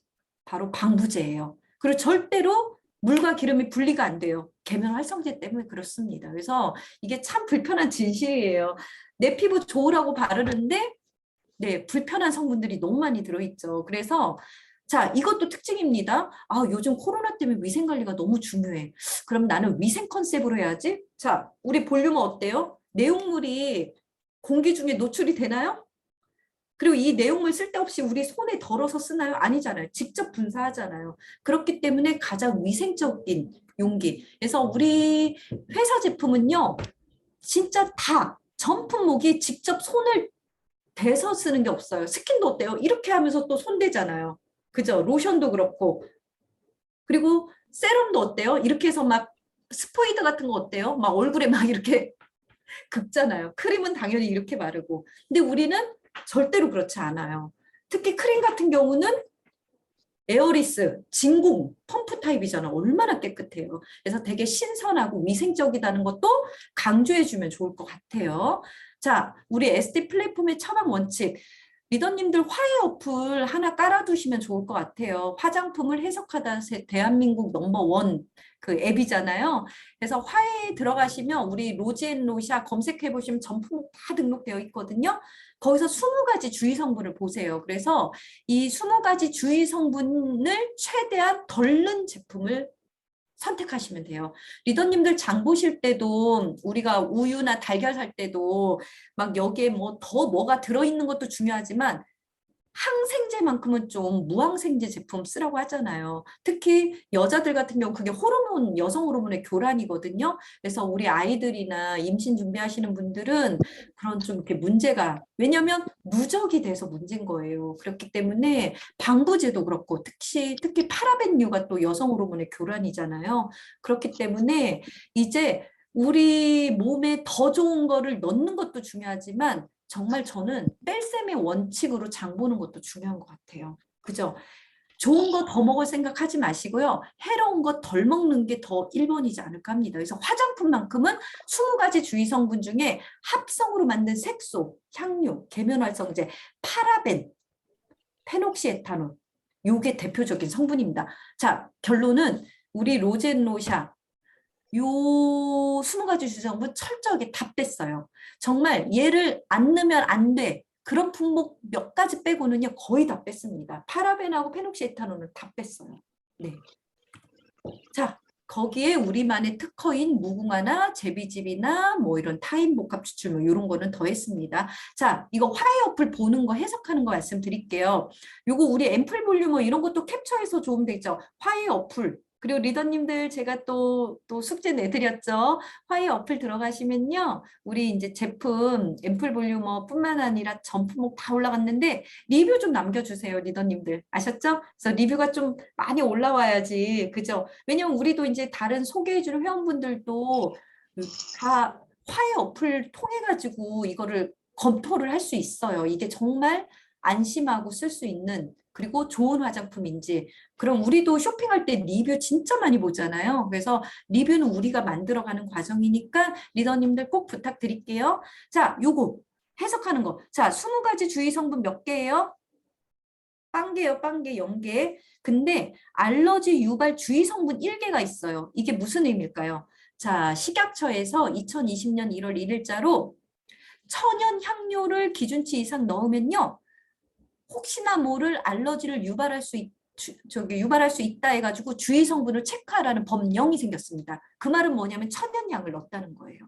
바로 방부제예요. 그리고 절대로 물과 기름이 분리가 안 돼요. 계면 활성제 때문에 그렇습니다. 그래서 이게 참 불편한 진실이에요. 내 피부 좋으라고 바르는데 네, 불편한 성분들이 너무 많이 들어있죠. 그래서 자, 이것도 특징입니다. 아, 요즘 코로나 때문에 위생 관리가 너무 중요해. 그럼 나는 위생 컨셉으로 해야지. 자, 우리 볼륨은 어때요? 내용물이 공기 중에 노출이 되나요? 그리고 이 내용물 쓸데없이 우리 손에 덜어서 쓰나요? 아니잖아요. 직접 분사하잖아요. 그렇기 때문에 가장 위생적인 용기. 그래서 우리 회사 제품은요, 진짜 다 전 품목이 직접 손을 대서 쓰는 게 없어요. 스킨도 어때요? 이렇게 하면서 또 손대잖아요. 그죠? 로션도 그렇고. 그리고 세럼도 어때요? 이렇게 해서 막 스포이드 같은 거 어때요? 막 얼굴에 막 이렇게 긁잖아요. 크림은 당연히 이렇게 바르고. 근데 우리는 절대로 그렇지 않아요. 특히 크림 같은 경우는 에어리스, 진공, 펌프 타입이잖아. 얼마나 깨끗해요. 그래서 되게 신선하고 위생적이다는 것도 강조해주면 좋을 것 같아요. 자, 우리 SD 플랫폼의 처방 원칙. 리더님들 화해 어플 하나 깔아두시면 좋을 것 같아요. 화장품을 해석하다 대한민국 넘버원 그 앱이잖아요. 그래서 화해에 들어가시면 우리 로지앤로샤 검색해보시면 점포 다 등록되어 있거든요. 거기서 20가지 주의 성분을 보세요. 그래서 이 20가지 주의 성분을 최대한 덜 넣은 제품을 선택하시면 돼요. 리더님들 장 보실 때도 우리가 우유나 달걀 살 때도 막 여기에 뭐 더 뭐가 들어있는 것도 중요하지만 항생제만큼은 좀 무항생제 제품 쓰라고 하잖아요. 특히 여자들 같은 경우 그게 호르몬, 여성 호르몬의 교란이거든요. 그래서 우리 아이들이나 임신 준비하시는 분들은 그런 좀 이렇게 문제가, 왜냐하면 누적이 돼서 문제인 거예요. 그렇기 때문에 방부제도 그렇고 특히 파라벤류가 또 여성 호르몬의 교란이잖아요. 그렇기 때문에 이제 우리 몸에 더 좋은 거를 넣는 것도 중요하지만 정말 저는 뺄셈의 원칙으로 장 보는 것도 중요한 것 같아요. 그죠? 좋은 거 더 먹을 생각하지 마시고요. 해로운 거 덜 먹는 게 더 1번이지 않을까 합니다. 그래서 화장품만큼은 20가지 주의 성분 중에 합성으로 만든 색소, 향료, 계면활성제, 파라벤, 페녹시에탄올 요게 대표적인 성분입니다. 자, 결론은 우리 로젠로샤 요 20가지 주성분 철저하게 다 뺐어요. 정말 얘를 안 넣으면 안 돼. 그런 품목 몇 가지 빼고는요 거의 다 뺐습니다. 파라벤하고 페녹시에탄올은 다 뺐어요. 네. 자, 거기에 우리만의 특허인 무궁화나 제비집이나 뭐 이런 타인 복합 추출물 이런 거는 더했습니다. 자, 이거 화해 어플 보는 거 해석하는 거 말씀드릴게요. 요거 우리 앰플 볼륨어 이런 것도 캡처해서 좋으면 되죠. 화해 어플. 그리고 리더님들 제가 또 숙제 내드렸죠. 화해 어플 들어가시면요. 우리 이제 제품 앰플 볼륨어뿐만 아니라 전 품목 다 올라갔는데 리뷰 좀 남겨주세요, 리더님들. 아셨죠? 그래서 리뷰가 좀 많이 올라와야지. 그죠? 왜냐면 우리도 이제 다른 소개해주는 회원분들도 다 화해 어플 통해가지고 이거를 검토를 할 수 있어요. 이게 정말 안심하고 쓸 수 있는 그리고 좋은 화장품인지. 그럼 우리도 쇼핑할 때 리뷰 진짜 많이 보잖아요. 그래서 리뷰는 우리가 만들어가는 과정이니까 리더님들 꼭 부탁드릴게요. 자, 요거 해석하는 거. 자, 20가지 주의 성분 몇 개예요? 빵개요, 빵개, 0개. 근데 알러지 유발 주의 성분 1개가 있어요. 이게 무슨 의미일까요? 자, 식약처에서 2020년 1월 1일자로 천연 향료를 기준치 이상 넣으면요. 혹시나 모를 알러지를 유발할 수 있다 해가지고 주의 성분을 체크하라는 법령이 생겼습니다. 그 말은 뭐냐면 천연향을 넣었다는 거예요.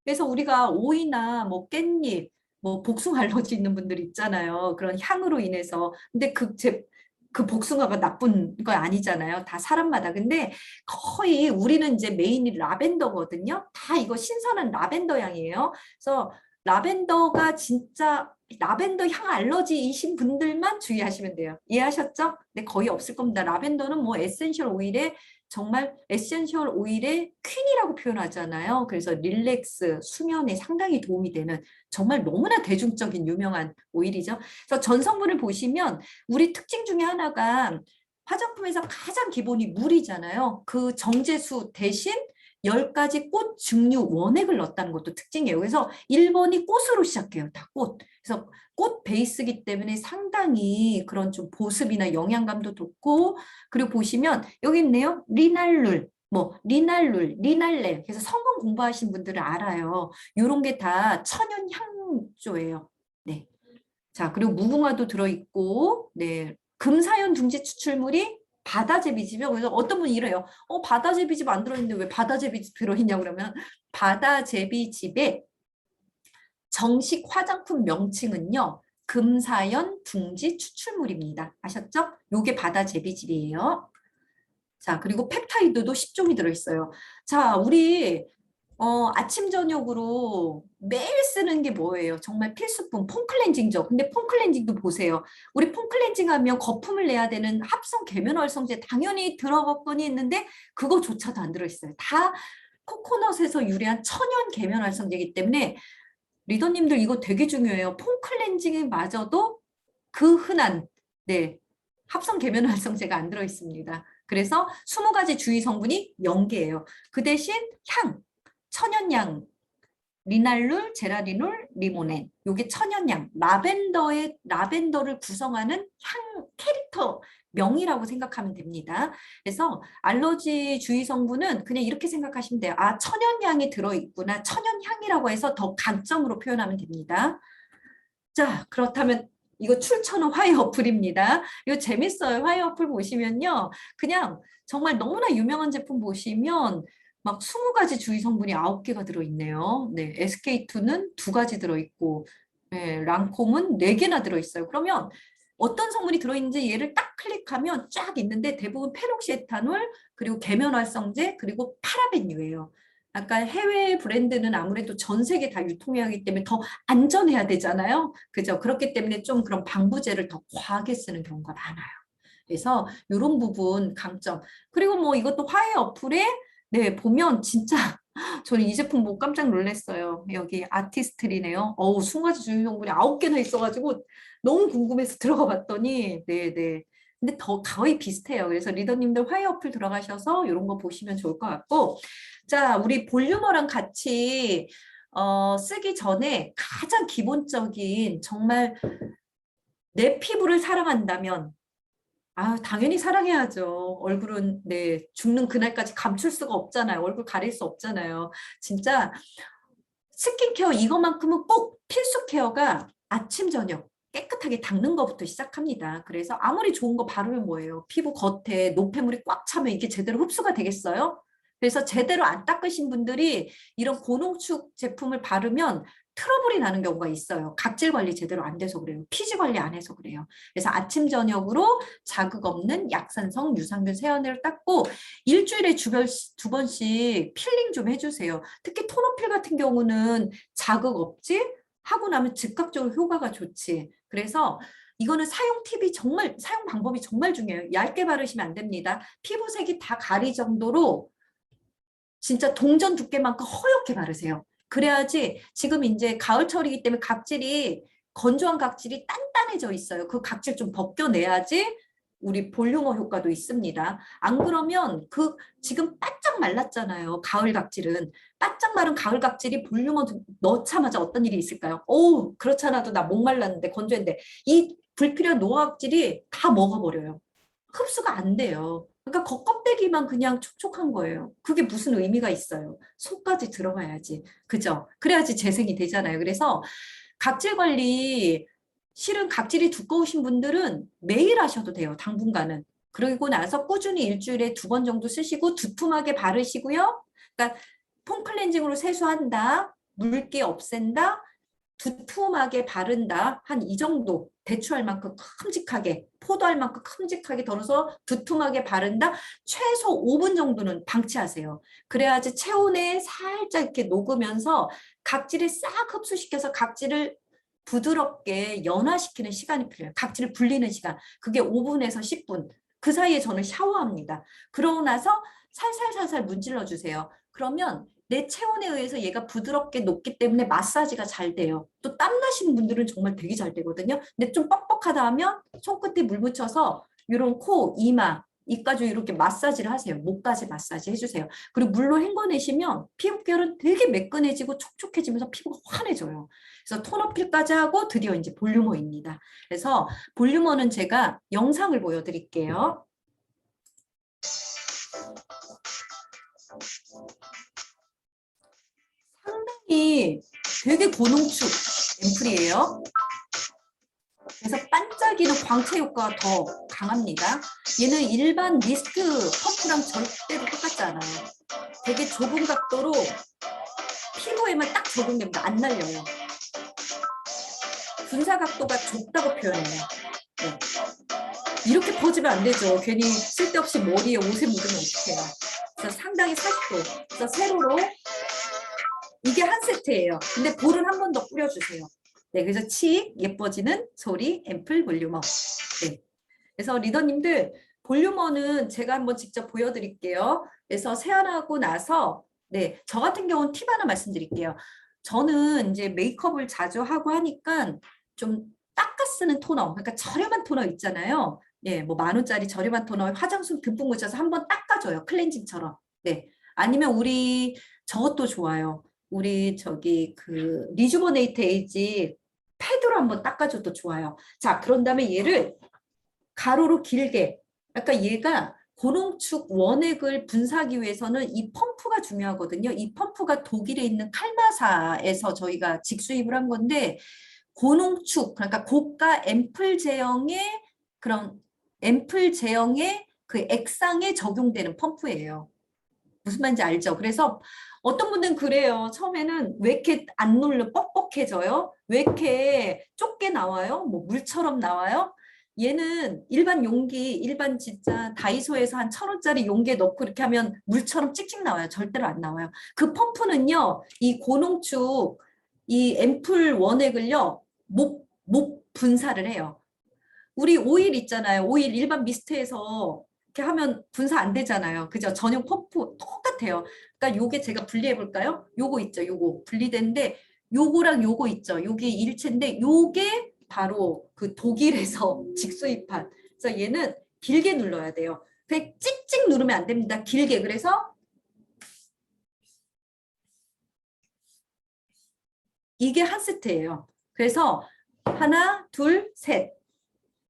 그래서 우리가 오이나 뭐 깻잎, 뭐 복숭아 알러지 있는 분들 있잖아요. 그런 향으로 인해서. 근데 그 복숭아가 나쁜 거 아니잖아요. 다 사람마다. 근데 거의 우리는 이제 메인이 라벤더거든요. 다 이거 신선한 라벤더 향이에요. 그래서 라벤더가 진짜 라벤더 향 알러지이신 분들만 주의하시면 돼요. 이해하셨죠? 근데 거의 없을 겁니다. 라벤더는 뭐 에센셜 오일에 정말 에센셜 오일의 퀸이라고 표현하잖아요. 그래서 릴렉스, 수면에 상당히 도움이 되는 정말 너무나 대중적인 유명한 오일이죠. 그래서 전성분을 보시면 우리 특징 중에 하나가 화장품에서 가장 기본이 물이잖아요. 그 정제수 대신 10가지 꽃 증류 원액을 넣었다는 것도 특징이에요. 그래서 1번이 꽃으로 시작해요. 다 꽃. 그래서 꽃 베이스기 때문에 상당히 그런 좀 보습이나 영양감도 좋고, 그리고 보시면 여기 있네요. 리날룰, 뭐 리날룰, 리날렌. 그래서 성분 공부하신 분들은 알아요. 이런 게 다 천연 향조예요. 네. 자, 그리고 무궁화도 들어있고, 네. 금사연 둥지 추출물이 바다제비집이요. 그래서 어떤 분이 이래요. 바다제비집 안 들어있는데 왜 바다제비집 들어있냐 그러면 바다제비집에 정식 화장품 명칭은요. 금사연 둥지 추출물입니다. 아셨죠? 요게 바다제비질이에요. 자, 그리고 펩타이드도 10종이 들어있어요. 자, 우리 아침 저녁으로 매일 쓰는 게 뭐예요? 정말 필수품 폼클렌징죠. 근데 폼클렌징도 보세요. 우리 폼클렌징 하면 거품을 내야 되는 합성 계면활성제 당연히 들어갔거니 했는데 그거조차도 안 들어있어요. 다 코코넛에서 유래한 천연 계면활성제이기 때문에 리더님들 이거 되게 중요해요. 폼 클렌징마저도 그 흔한 네 합성 계면 활성제가 안 들어 있습니다. 그래서 20가지 주의 성분이 0개예요. 그 대신 향, 천연향, 리날룰, 제라리놀, 리모넨. 요게 천연향, 라벤더를 구성하는 향 캐릭터 명이라고 생각하면 됩니다. 그래서 알러지 주의 성분은 그냥 이렇게 생각하시면 돼요. 아, 천연향이 들어있구나. 천연향이라고 해서 더 강점으로 표현하면 됩니다. 자, 그렇다면 이거 출처는 화해 어플입니다. 이거 재밌어요. 화해 어플 보시면요. 그냥 정말 너무나 유명한 제품 보시면 막 20가지 주의 성분이 9개가 들어있네요. 네, SK2는 2가지 들어있고, 네, 랑콤은 4개나 들어있어요. 그러면 어떤 성분이 들어있는지 얘를 딱 클릭하면 쫙 있는데 대부분 페록시에탄올, 그리고 계면활성제, 그리고 파라벤유예요. 아까 해외 브랜드는 아무래도 전 세계 다 유통해야 하기 때문에 더 안전해야 되잖아요. 그죠? 그렇기 때문에 좀 그런 방부제를 더 과하게 쓰는 경우가 많아요. 그래서 이런 부분 강점. 그리고 뭐 이것도 화해 어플에 네, 보면 진짜 저는 이 제품 보고 깜짝 놀랐어요. 여기 아티스트리네요. 어우, 20가지 주유성분이 9개나 있어가지고 너무 궁금해서 들어가 봤더니 네네. 근데 더 거의 비슷해요. 그래서 리더님들 화해 어플 들어가셔서 이런 거 보시면 좋을 것 같고 자, 우리 볼륨어랑 같이 쓰기 전에 가장 기본적인 정말 내 피부를 사랑한다면 아, 당연히 사랑해야죠. 얼굴은 네, 죽는 그날까지 감출 수가 없잖아요. 얼굴 가릴 수 없잖아요. 진짜 스킨케어 이것만큼은 꼭 필수 케어가 아침 저녁 깨끗하게 닦는 것부터 시작합니다. 그래서 아무리 좋은 거 바르면 뭐예요? 피부 겉에 노폐물이 꽉 차면 이게 제대로 흡수가 되겠어요? 그래서 제대로 안 닦으신 분들이 이런 고농축 제품을 바르면 트러블이 나는 경우가 있어요. 각질 관리 제대로 안 돼서 그래요. 피지 관리 안 해서 그래요. 그래서 아침 저녁으로 자극 없는 약산성 유산균 세안을 닦고 일주일에 두 번씩 필링 좀 해주세요. 특히 토너필 같은 경우는 자극 없지? 하고 나면 즉각적으로 효과가 좋지. 그래서 이거는 사용 팁이 정말, 사용 방법이 정말 중요해요. 얇게 바르시면 안 됩니다. 피부색이 다 가릴 정도로 진짜 동전 두께만큼 허옇게 바르세요. 그래야지 지금 이제 가을철이기 때문에 각질이 건조한 각질이 단단해져 있어요. 그 각질 좀 벗겨내야지 우리 볼륨어 효과도 있습니다. 안 그러면 그 지금 바짝 말랐잖아요. 가을 각질은. 바짝 마른 가을 각질이 볼륨어 넣자마자 어떤 일이 있을까요? 오, 그렇잖아도 나 목말랐는데 건조했는데 이 불필요한 노화각질이 다 먹어버려요. 흡수가 안 돼요. 그러니까 겉껍데기만 그냥 촉촉한 거예요. 그게 무슨 의미가 있어요? 속까지 들어가야지. 그죠? 그래야지 재생이 되잖아요. 그래서 각질 관리, 실은 각질이 두꺼우신 분들은 매일 하셔도 돼요. 당분간은. 그리고 나서 꾸준히 일주일에 2번 정도 쓰시고 두툼하게 바르시고요. 그러니까 폼 클렌징으로 세수한다. 물기 없앤다. 두툼하게 바른다. 한 이 정도 대추할 만큼 큼직하게 포도할 만큼 큼직하게 덜어서 두툼하게 바른다. 최소 5분 정도는 방치하세요. 그래야지 체온에 살짝 이렇게 녹으면서 각질을 싹 흡수시켜서 각질을 부드럽게 연화시키는 시간이 필요해요. 각질을 불리는 시간. 그게 5분에서 10분. 그 사이에 저는 샤워합니다. 그러고 나서 살살살살 문질러 주세요. 그러면 내 체온에 의해서 얘가 부드럽게 녹기 때문에 마사지가 잘 돼요. 또 땀나시는 분들은 정말 되게 잘 되거든요. 근데 좀 뻑뻑하다 하면 손끝에 물 묻혀서 이런 코, 이마, 이까지 이렇게 마사지를 하세요. 목까지 마사지 해주세요. 그리고 물로 헹궈내시면 피부결은 되게 매끈해지고 촉촉해지면서 피부가 환해져요. 그래서 톤업필까지 하고 드디어 이제 볼륨어입니다. 그래서 볼륨어는 제가 영상을 보여드릴게요. 상당히 되게 고농축 앰플이에요. 그래서 반짝이는 광채 효과가 더 강합니다. 얘는 일반 미스트 퍼프랑 절대로 똑같지 않아요. 되게 좁은 각도로 피부에만 딱 적용됩니다. 안 날려요. 분사 각도가 좁다고 표현해요. 네. 이렇게 퍼지면 안 되죠. 괜히 쓸데없이 머리에 옷에 묻으면 어떡해요. 그래서 상당히 40도. 그래서 세로로 이게 한 세트예요. 근데 볼은 한 번 더 뿌려주세요. 네, 그래서 치 예뻐지는 소리 앰플 볼륨어. 네. 그래서 리더님들 볼륨어는 제가 한번 직접 보여드릴게요. 그래서 세안하고 나서 네, 저 같은 경우는 팁 하나 말씀드릴게요. 저는 이제 메이크업을 자주 하고 하니까 좀 닦아 쓰는 토너, 그러니까 저렴한 토너 있잖아요. 예, 뭐 10,000원짜리 저렴한 토너 화장솜 듬뿍 묻혀서 한번 닦아줘요. 클렌징처럼. 네. 아니면 우리 저것도 좋아요. 우리 저기 그 리주버네이트 에이지 패드로 한번 닦아줘도 좋아요. 자, 그런 다음에 얘를 가로로 길게, 그러니까 얘가 고농축 원액을 분사하기 위해서는 이 펌프가 중요하거든요. 이 펌프가 독일에 있는 칼마사에서 저희가 직수입을 한 건데, 고농축, 그러니까 고가 앰플 제형의 그런 앰플 제형의 그 액상에 적용되는 펌프예요. 무슨 말인지 알죠? 그래서 어떤 분들은 그래요. 처음에는 왜 이렇게 안 눌러 뻑뻑해져요? 왜 이렇게 좁게 나와요? 뭐 물처럼 나와요? 얘는 일반 용기, 일반 진짜 다이소에서 한 1,000원짜리 용기에 넣고 이렇게 하면 물처럼 찍찍 나와요. 절대로 안 나와요. 그 펌프는요, 이 고농축, 이 앰플 원액을요, 못 분사를 해요. 우리 오일 있잖아요. 오일 일반 미스트에서 이렇게 하면 분사 안 되잖아요. 그죠? 전용 펌프 똑같아요. 그러니까 요게 제가 분리해 볼까요? 요거 있죠. 요거 분리되는데 요거랑 요거 있죠. 요게 일체인데 요게 바로 그 독일에서 직수입한. 그래서 얘는 길게 눌러야 돼요. 찍찍 누르면 안 됩니다. 길게. 그래서 이게 한 세트예요. 그래서 하나, 둘, 셋.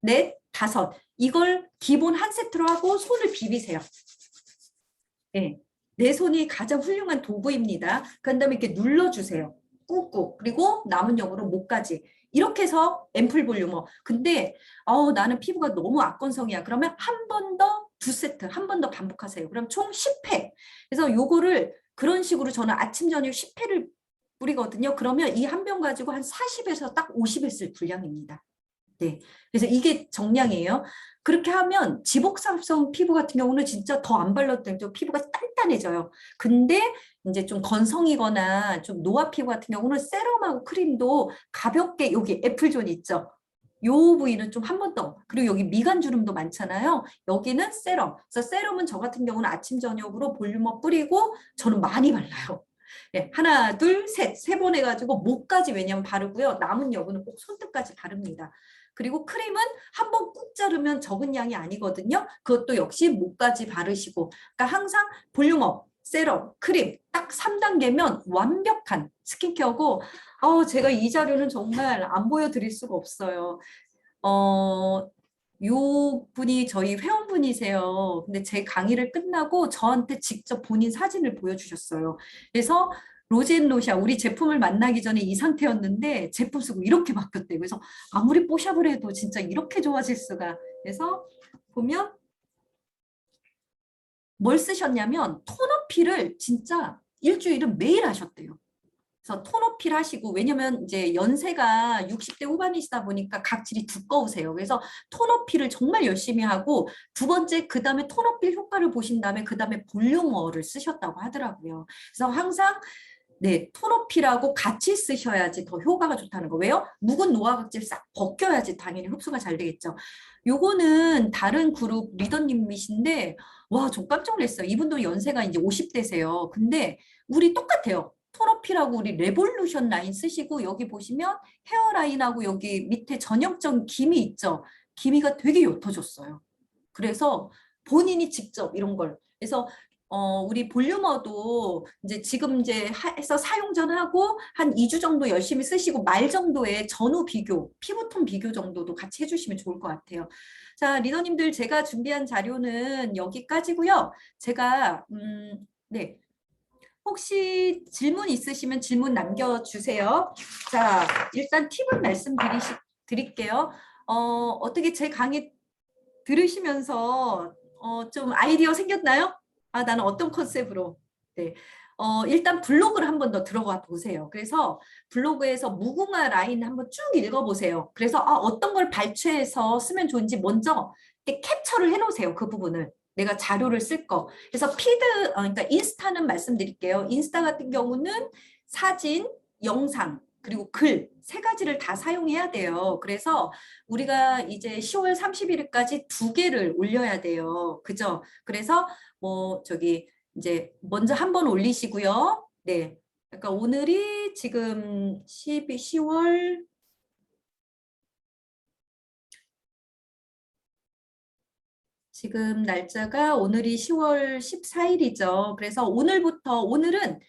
넷, 다섯. 이걸 기본 한 세트로 하고 손을 비비세요. 네. 내 손이 가장 훌륭한 도구입니다. 그 다음에 이렇게 눌러주세요. 꾹꾹. 그리고 남은 역으로 목까지. 이렇게 해서 앰플 볼륨어. 근데 나는 피부가 너무 악건성이야. 그러면 한 번 더 두 세트, 한 번 더 반복하세요. 그럼 총 10회. 그래서 요거를 그런 식으로 저는 아침, 저녁 10회를 뿌리거든요. 그러면 이 한 병 가지고 한 40에서 딱 50을 쓸 분량입니다. 네. 그래서 이게 정량이에요. 그렇게 하면 지복합성 피부 같은 경우는 진짜 더 안 발라도 되죠. 피부가 단단해져요. 근데 이제 좀 건성이거나 좀 노화 피부 같은 경우는 세럼하고 크림도 가볍게 여기 애플존 있죠. 요 부위는 좀 한 번 더. 그리고 여기 미간 주름도 많잖아요. 여기는 세럼. 그래서 세럼은 저 같은 경우는 아침 저녁으로 볼륨업 뿌리고 저는 많이 발라요. 네, 하나, 둘, 셋. 세 번 해가지고 목까지 왜냐면 바르고요. 남은 여분은 꼭 손끝까지 바릅니다. 그리고 크림은 한 번 꾹 자르면 적은 양이 아니거든요. 그것도 역시 목까지 바르시고. 그러니까 항상 볼륨업, 세럼, 크림 딱 3단계면 완벽한 스킨케어고 제가 이 자료는 정말 안 보여드릴 수가 없어요. 요 분이 저희 회원분이세요. 근데 제 강의를 끝나고 저한테 직접 본인 사진을 보여주셨어요. 그래서 로젠로샤 우리 제품을 만나기 전에 이 상태였는데 제품 쓰고 이렇게 바뀌었대요. 그래서 아무리 뽀샵을 해도 진짜 이렇게 좋아질 수가. 그래서 보면 뭘 쓰셨냐면 톤어필을 진짜 일주일은 매일 하셨대요. 그래서 톤어필 하시고 왜냐면 이제 연세가 60대 후반이시다 보니까 각질이 두꺼우세요. 그래서 톤어필을 정말 열심히 하고 두 번째 그다음에 톤어필 효과를 보신 다음에 그다음에 볼륨어를 쓰셨다고 하더라고요. 그래서 항상 네, 톤어필하고 같이 쓰셔야지 더 효과가 좋다는 거. 왜요? 묵은 노화 각질 싹 벗겨야지 당연히 흡수가 잘 되겠죠. 요거는 다른 그룹 리더님이신데 와, 저 깜짝 놀랐어요. 이분도 연세가 이제 50대세요. 근데 우리 똑같아요. 톤어필하고 우리 레볼루션 라인 쓰시고 여기 보시면 헤어라인하고 여기 밑에 전형적 기미 있죠. 기미가 되게 옅어졌어요. 그래서 본인이 직접 이런 걸 그래서 우리 볼륨어도 이제 지금 이제 해서 사용 전하고 한 2주 정도 열심히 쓰시고 말 정도의 전후 비교, 피부톤 비교 정도도 같이 해주시면 좋을 것 같아요. 자, 리더님들 제가 준비한 자료는 여기까지고요. 제가 네. 혹시 질문 있으시면 질문 남겨주세요. 자, 일단 팁을 드릴게요. 어떻게 제 강의 들으시면서 좀 아이디어 생겼나요? 아, 나는 어떤 컨셉으로? 네. 일단 블로그를 한번 더 들어가 보세요. 그래서 블로그에서 무궁화 라인 한번 쭉 읽어보세요. 그래서 어떤 걸 발췌해서 쓰면 좋은지 먼저 이렇게 캡처를 해놓으세요. 그 부분을. 내가 자료를 쓸 거. 그래서 그러니까 인스타는 말씀드릴게요. 인스타 같은 경우는 사진, 영상, 그리고 글 세 가지를 다 사용해야 돼요. 그래서 우리가 이제 10월 31일까지 두 개를 올려야 돼요. 그죠? 그래서 뭐 저기 이제 먼저 한 번 올리시고요. 네. 그러니까 오늘이 지금 10월 지금 날짜가 오늘이 10월 14일이죠. 그래서 오늘은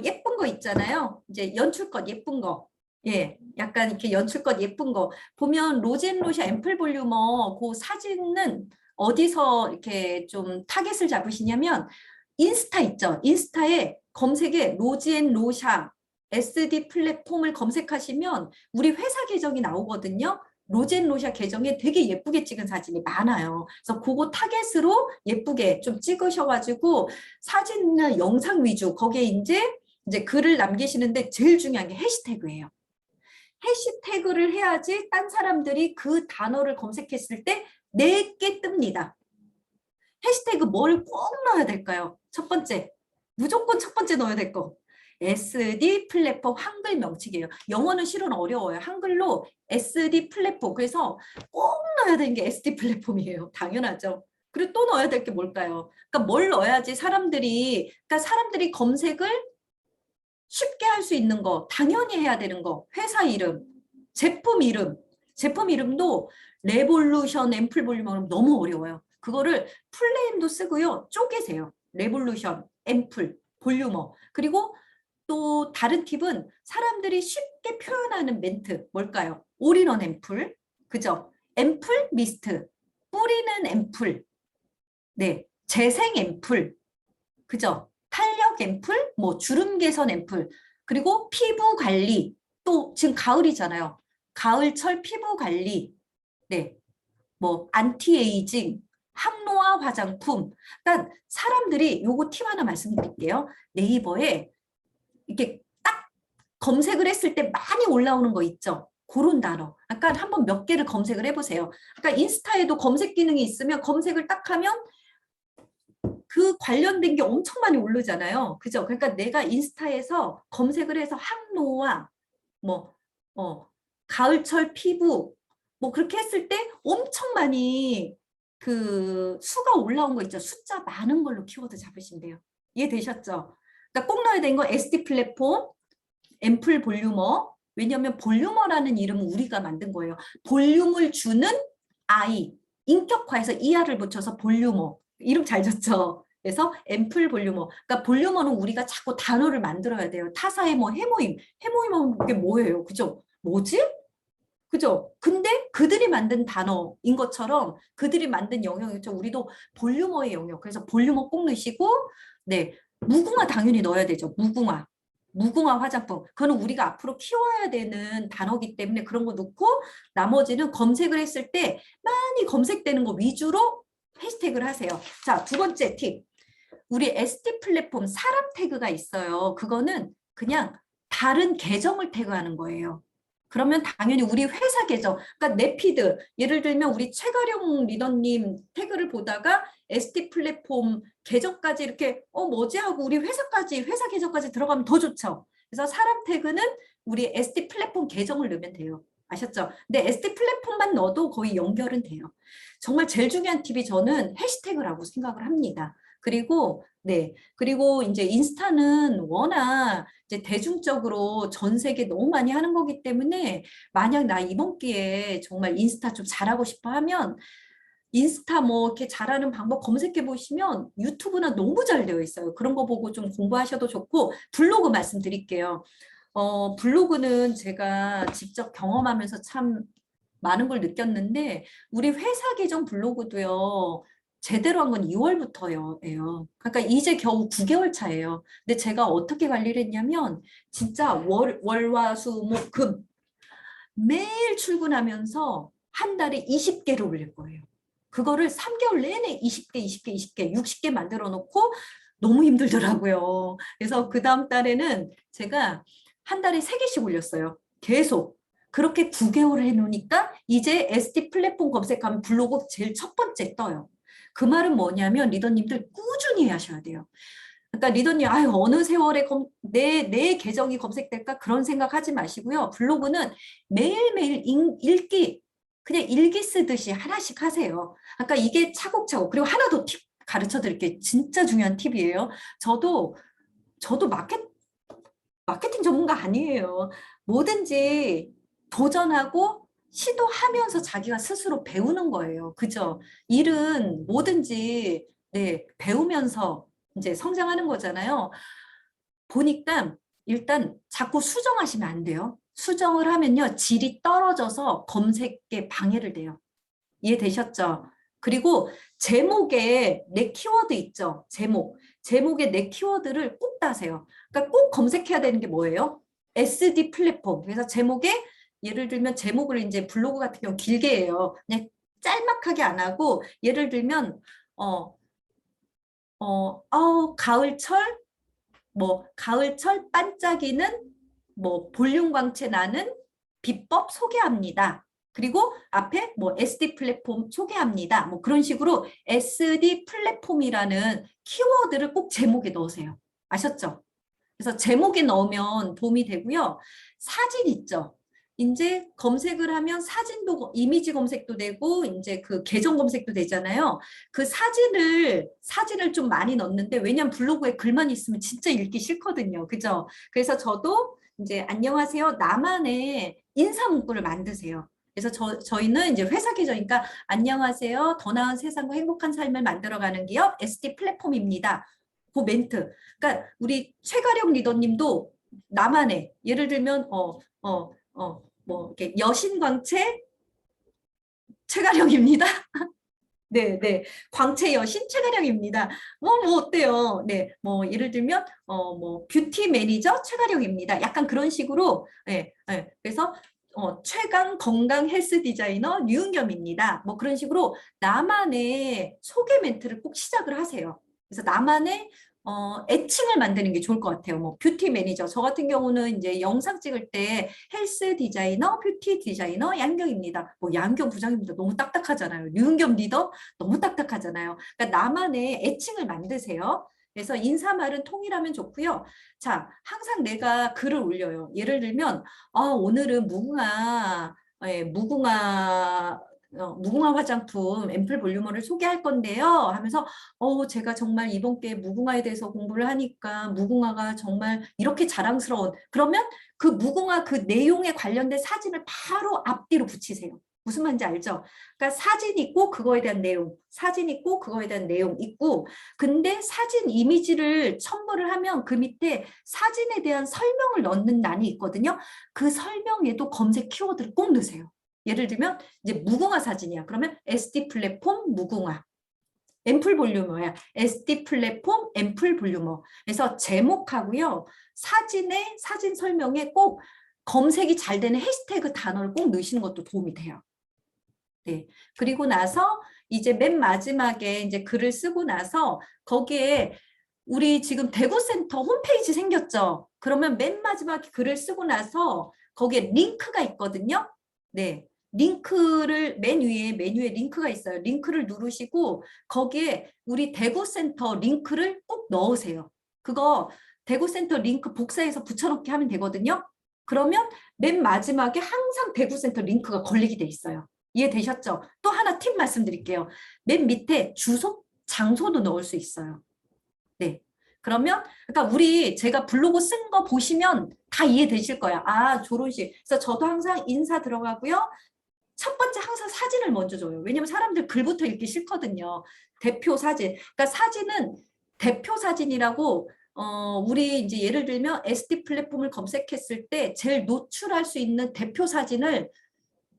예쁜 거 있잖아요. 이제 연출껏 예쁜 거. 예, 약간 이렇게 연출껏 예쁜 거. 보면 로젠로시 앰플 볼유머 그 사진은 어디서 이렇게 좀 타겟을 잡으시냐면 인스타 있죠. 인스타에 검색에 로지앤로샤 SD 플랫폼을 검색하시면 우리 회사 계정이 나오거든요. 로젠로샤 계정에 되게 예쁘게 찍은 사진이 많아요. 그래서 그거 타겟으로 예쁘게 좀 찍으셔가지고 사진이나 영상 위주 거기에 이제 글을 남기시는데 제일 중요한 게 해시태그예요. 해시태그를 해야지 딴 사람들이 그 단어를 검색했을 때 내게 뜹니다. 해시태그 뭘 꼭 넣어야 될까요? 첫 번째, 무조건 첫 번째 넣어야 될 거. SD 플랫폼 한글 명칭이에요. 영어는 실은 어려워요. 한글로 SD 플랫폼. 그래서 꼭 넣어야 되는 게 SD 플랫폼이에요. 당연하죠. 그리고 또 넣어야 될 게 뭘까요? 그러니까 뭘 넣어야지 사람들이 검색을 쉽게 할 수 있는 거, 당연히 해야 되는 거, 회사 이름, 제품 이름, 제품 이름도 레볼루션 앰플 볼륨은 너무 어려워요. 그거를 풀네임도 쓰고요. 쪼개세요. 레볼루션, 앰플, 볼유머. 그리고 또 다른 팁은 사람들이 쉽게 표현하는 멘트 뭘까요? 올인원 앰플, 그죠? 앰플 미스트, 뿌리는 앰플, 네, 재생 앰플, 그죠? 탄력 앰플, 뭐 주름 개선 앰플, 그리고 피부 관리, 또 지금 가을이잖아요. 가을철 피부 관리, 네, 뭐 안티에이징, 항노화 화장품. 그러니까 사람들이 요거 팁 하나 말씀드릴게요. 네이버에 이렇게 딱 검색을 했을 때 많이 올라오는 거 있죠. 그런 단어. 약간 한번 몇 개를 검색을 해보세요. 그러니까 인스타에도 검색 기능이 있으면 검색을 딱 하면 그 관련된 게 엄청 많이 오르잖아요. 그죠? 그러니까 내가 인스타에서 검색을 해서 항노화, 뭐, 가을철 피부, 뭐 그렇게 했을 때 엄청 많이 그 수가 올라온 거 있죠. 숫자 많은 걸로 키워드 잡으시면 돼요. 이해되셨죠? 그러니까 꼭 넣어야 되는 건 SD 플랫폼, 앰플 볼유머. 왜냐하면 볼유머라는 이름은 우리가 만든 거예요. 볼륨을 주는 아이. 인격화해서 이하를 붙여서 볼유머. 이름 잘 졌죠? 그래서 앰플 볼유머. 그러니까 볼유머는 우리가 자꾸 단어를 만들어야 돼요. 타사의 뭐 해모임. 해모임은 그게 뭐예요? 그죠? 뭐지? 그죠? 근데 그들이 만든 단어인 것처럼 그들이 만든 영역이죠. 우리도 볼유머의 영역. 그래서 볼유머 꼭 넣으시고, 네. 무궁화 당연히 넣어야 되죠. 무궁화. 무궁화 화장품. 그거는 우리가 앞으로 키워야 되는 단어기 때문에 그런 거 넣고 나머지는 검색을 했을 때 많이 검색되는 거 위주로 해시태그를 하세요. 자, 두 번째 팁. 우리 SD 플랫폼 사람 태그가 있어요. 그거는 그냥 다른 계정을 태그하는 거예요. 그러면 당연히 우리 회사 계정, 그러니까 내 피드, 예를 들면 우리 최가령 리더님 태그를 보다가 SD 플랫폼 계정까지 이렇게 뭐지 하고 우리 회사 계정까지 들어가면 더 좋죠. 그래서 사람 태그는 우리 SD 플랫폼 계정을 넣으면 돼요. 아셨죠? 근데 SD 플랫폼만 넣어도 거의 연결은 돼요. 정말 제일 중요한 팁이 저는 해시태그라고 생각을 합니다. 그리고 네. 그리고 이제 인스타는 워낙 이제 대중적으로 전 세계 너무 많이 하는 거기 때문에 만약 나 이번 기회에 정말 인스타 좀 잘하고 싶어 하면 인스타 뭐 이렇게 잘하는 방법 검색해 보시면 유튜브나 너무 잘 되어 있어요. 그런 거 보고 좀 공부하셔도 좋고 블로그 말씀드릴게요. 블로그는 제가 직접 경험하면서 참 많은 걸 느꼈는데 우리 회사 계정 블로그도요. 제대로 한 건 2월부터예요. 그러니까 이제 겨우 9개월 차예요. 근데 제가 어떻게 관리를 했냐면 진짜 월화수목금 매일 출근하면서 한 달에 20개를 올릴 거예요. 그거를 3개월 내내 20개, 20개, 20개, 60개 만들어 놓고 너무 힘들더라고요. 그래서 그 다음 달에는 제가 한 달에 3개씩 올렸어요. 계속. 그렇게 9개월을 해놓으니까 이제 SD 플랫폼 검색하면 블로그 제일 첫 번째 떠요. 그 말은 뭐냐면 리더님들 꾸준히 하셔야 돼요. 그러니까 리더님, 아유, 어느 세월에 내 계정이 검색될까? 그런 생각하지 마시고요. 블로그는 매일매일 읽기, 그냥 일기 쓰듯이 하나씩 하세요. 아까 이게 차곡차곡. 그리고 하나 더 팁 가르쳐 드릴게요. 진짜 중요한 팁이에요. 저도 마케팅 전문가 아니에요. 뭐든지 도전하고 시도하면서 자기가 스스로 배우는 거예요. 그죠? 일은 뭐든지 네, 배우면서 이제 성장하는 거잖아요. 보니까 일단 자꾸 수정하시면 안 돼요. 수정을 하면요, 질이 떨어져서 검색에 방해를 돼요. 이해되셨죠? 그리고 제목에 내 키워드 있죠? 제목에 내 키워드를 꼭 따세요. 그러니까 꼭 검색해야 되는 게 뭐예요? SD 플랫폼. 그래서 제목에 예를 들면 제목을 이제 블로그 같은 경우 길게 해요. 그냥 짤막하게 안 하고 예를 들면 가을철 가을철 반짝이는 볼륨 광채 나는 비법 소개합니다. 그리고 앞에 SD 플랫폼 소개합니다. 그런 식으로 SD 플랫폼이라는 키워드를 꼭 제목에 넣으세요. 아셨죠? 그래서 제목에 넣으면 도움이 되고요. 사진 있죠? 이제 검색을 하면 사진도 이미지 검색도 되고 이제 그 계정 검색도 되잖아요. 그 사진을 좀 많이 넣는데 왜냐면 블로그에 글만 있으면 진짜 읽기 싫거든요. 그죠? 그래서 저도 이제 안녕하세요. 나만의 인사 문구를 만드세요. 그래서 저희는 이제 회사 계정이니까 안녕하세요. 더 나은 세상과 행복한 삶을 만들어가는 기업 SD 플랫폼입니다. 그 멘트. 그러니까 우리 최가령 리더님도 나만의 예를 들면 이렇게 여신광채 최가령입니다. 네, 네. 광채 여신 최가령입니다. 어때요? 네, 예를 들면, 뷰티 매니저 최가령입니다. 약간 그런 식으로, 네, 네. 그래서, 최강 건강 헬스 디자이너 류은겸입니다. 그런 식으로 나만의 소개 멘트를 꼭 시작을 하세요. 그래서 나만의 애칭을 만드는 게 좋을 것 같아요. 뷰티 매니저. 저 같은 경우는 이제 영상 찍을 때 헬스 디자이너, 뷰티 디자이너 양경입니다. 양경 부장입니다. 너무 딱딱하잖아요. 류은겸 리더 너무 딱딱하잖아요. 그러니까 나만의 애칭을 만드세요. 그래서 인사말은 통일하면 좋고요. 자, 항상 내가 글을 올려요. 예를 들면, 오늘은 무궁화 화장품 앰플 볼륨어를 소개할 건데요. 하면서, 제가 정말 이번 기회에 무궁화에 대해서 공부를 하니까 무궁화가 정말 이렇게 자랑스러운, 그러면 그 무궁화 그 내용에 관련된 사진을 바로 앞뒤로 붙이세요. 무슨 말인지 알죠? 그러니까 사진 있고 그거에 대한 내용, 사진 있고 그거에 대한 내용 있고, 근데 사진 이미지를 첨부를 하면 그 밑에 사진에 대한 설명을 넣는欄이 있거든요. 그 설명에도 검색 키워드를 꼭 넣으세요. 예를 들면 이제 무궁화 사진이야. 그러면 SD 플랫폼 무궁화. 앰플 볼륨어야. SD 플랫폼 앰플 볼륨어. 그래서 제목하고요. 사진 설명에 꼭 검색이 잘 되는 해시태그 단어를 꼭 넣으시는 것도 도움이 돼요. 네. 그리고 나서 이제 맨 마지막에 이제 글을 쓰고 나서 거기에 우리 지금 대구센터 홈페이지 생겼죠? 그러면 맨 마지막에 글을 쓰고 나서 거기에 링크가 있거든요. 네. 링크를 맨 위에 메뉴에 링크가 있어요. 링크를 누르시고 거기에 우리 대구센터 링크를 꼭 넣으세요. 그거 대구센터 링크 복사해서 붙여넣기 하면 되거든요. 그러면 맨 마지막에 항상 대구센터 링크가 걸리게 돼 있어요. 이해되셨죠? 또 하나 팁 말씀드릴게요. 맨 밑에 주소, 장소도 넣을 수 있어요. 네. 그러면, 그러니까 제가 블로그 쓴 거 보시면 다 이해되실 거야. 졸업식. 그래서 저도 항상 인사 들어가고요. 첫 번째 항상 사진을 먼저 줘요. 왜냐면 사람들 글부터 읽기 싫거든요. 대표 사진. 그러니까 사진은 대표 사진이라고, 우리 이제 예를 들면 SD 플랫폼을 검색했을 때 제일 노출할 수 있는 대표 사진을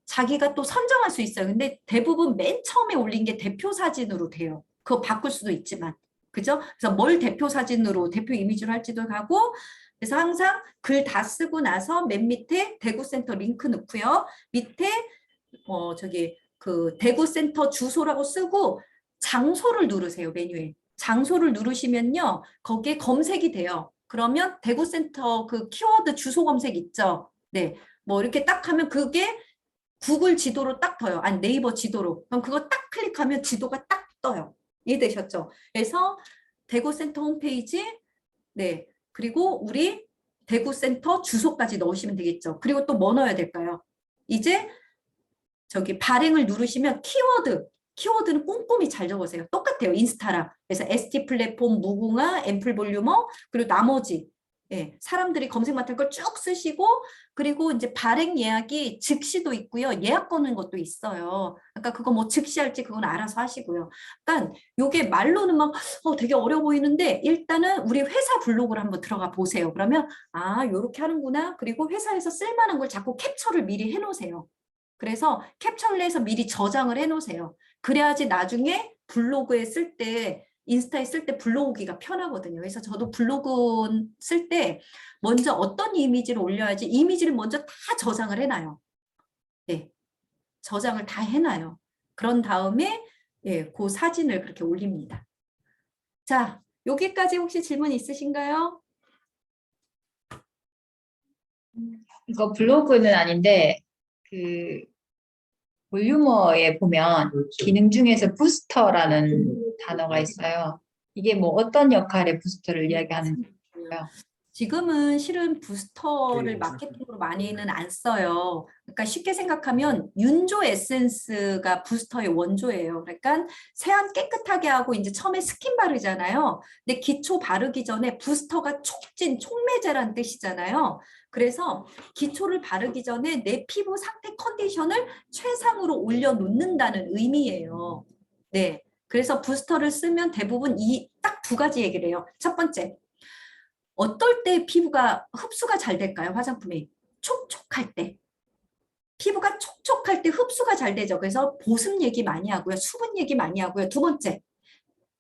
자기가 또 선정할 수 있어요. 근데 대부분 맨 처음에 올린 게 대표 사진으로 돼요. 그거 바꿀 수도 있지만. 그죠? 그래서 뭘 대표 사진으로, 대표 이미지로 할지도 가고, 그래서 항상 글 다 쓰고 나서 맨 밑에 대구센터 링크 넣고요. 밑에, 그 대구센터 주소라고 쓰고 장소를 누르세요, 메뉴에. 장소를 누르시면요. 거기에 검색이 돼요. 그러면 대구센터 그 키워드 주소 검색 있죠? 네. 이렇게 딱 하면 그게 구글 지도로 딱 떠요. 아니 네이버 지도로. 그럼 그거 딱 클릭하면 지도가 딱 떠요. 이해되셨죠? 그래서 대구센터 홈페이지, 네. 그리고 우리 대구센터 주소까지 넣으시면 되겠죠. 그리고 또 뭐 넣어야 될까요? 이제 발행을 누르시면 키워드는 꼼꼼히 잘 적으세요. 똑같아요. 인스타랑. 그래서 ST 플랫폼 무궁화, 앰플 볼륨어, 그리고 나머지 예, 사람들이 검색 맡을 걸 쭉 쓰시고, 그리고 이제 발행 예약이 즉시도 있고요. 예약 거는 것도 있어요. 그러니까 그거 뭐 즉시 할지 그건 알아서 하시고요. 그러니까 요게 말로는 막 되게 어려워 보이는데 일단은 우리 회사 블로그를 한번 들어가 보세요. 그러면 아, 요렇게 하는구나. 그리고 회사에서 쓸만한 걸 자꾸 캡처를 미리 해놓으세요. 그래서 캡처를 해서 미리 저장을 해놓으세요. 그래야지 나중에 블로그에 쓸 때, 인스타에 쓸 때 불러오기가 편하거든요. 그래서 저도 블로그 쓸 때 먼저 어떤 이미지를 올려야지 이미지를 먼저 다 저장을 해놔요. 네, 저장을 다 해놔요. 그런 다음에 예, 그 사진을 그렇게 올립니다. 자, 여기까지 혹시 질문 있으신가요? 이거 블로그는 아닌데 그 볼유머에 보면 기능 중에서 부스터라는 단어가 있어요. 이게 뭐 어떤 역할의 부스터를 이야기하는 거예요? 지금은 실은 부스터를 마케팅으로 많이는 안 써요. 그러니까 쉽게 생각하면 윤조 에센스가 부스터의 원조예요. 그러니까 세안 깨끗하게 하고 이제 처음에 스킨 바르잖아요. 근데 기초 바르기 전에 부스터가 촉진, 촉매제라는 뜻이잖아요. 그래서 기초를 바르기 전에 내 피부 상태 컨디션을 최상으로 올려놓는다는 의미예요. 네. 그래서 부스터를 쓰면 대부분 이 딱 두 가지 얘기를 해요. 첫 번째, 어떨 때 피부가 흡수가 잘 될까요? 화장품이 촉촉할 때. 피부가 촉촉할 때 흡수가 잘 되죠. 그래서 보습 얘기 많이 하고요. 수분 얘기 많이 하고요. 두 번째,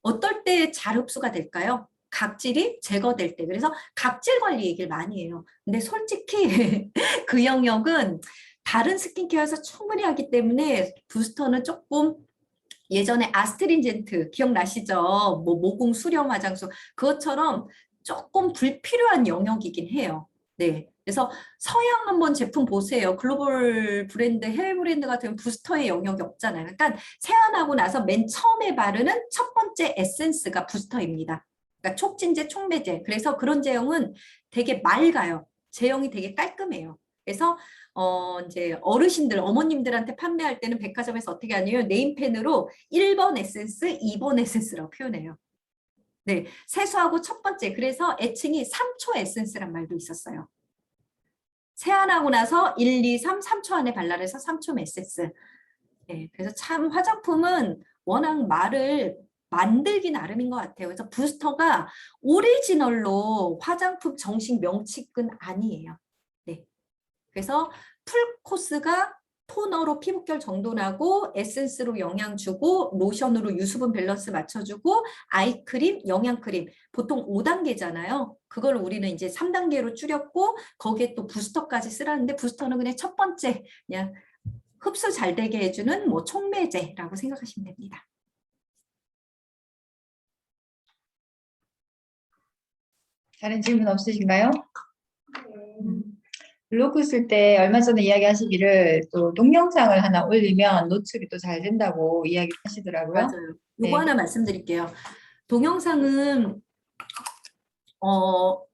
어떨 때 잘 흡수가 될까요? 각질이 제거될 때. 그래서 각질 관리 얘기를 많이 해요. 근데 솔직히 그 영역은 다른 스킨케어에서 충분히 하기 때문에 부스터는 조금 예전에 아스트린젠트 기억나시죠? 뭐 모공 수렴 화장수 그것처럼 조금 불필요한 영역이긴 해요. 네. 그래서 서양 한번 제품 보세요. 글로벌 브랜드, 해외 브랜드 같은 부스터의 영역이 없잖아요. 그러니까 세안하고 나서 맨 처음에 바르는 첫 번째 에센스가 부스터입니다. 그러니까 촉진제, 촉매제. 그래서 그런 제형은 되게 맑아요. 제형이 되게 깔끔해요. 그래서 이제 어르신들, 어머님들한테 판매할 때는 백화점에서 어떻게 하냐면 네임펜으로 1번 에센스, 2번 에센스라고 표현해요. 네, 세수하고 첫 번째. 그래서 애칭이 3초 에센스란 말도 있었어요. 세안하고 나서 1, 2, 3, 3초 안에 발라내서 3초 에센스. 네, 그래서 참 화장품은 워낙 말을 만들기 나름인 것 같아요. 그래서 부스터가 오리지널로 화장품 정식 명칭은 아니에요. 네. 그래서 풀 코스가 토너로 피부결 정돈하고 에센스로 영양 주고 로션으로 유수분 밸런스 맞춰주고 아이크림, 영양크림 보통 5단계잖아요. 그걸 우리는 이제 3단계로 줄였고 거기에 또 부스터까지 쓰라는데 부스터는 그냥 첫 번째 그냥 흡수 잘 되게 해주는 뭐 촉매제라고 생각하시면 됩니다. 다른 질문 없으신가요? 블로그 쓸 때 얼마 전에 이야기하시기를 또 동영상을 하나 올리면 노출이 또 잘 된다고 이야기하시더라고요. 맞아요. 요거 네. 하나 말씀드릴게요. 동영상은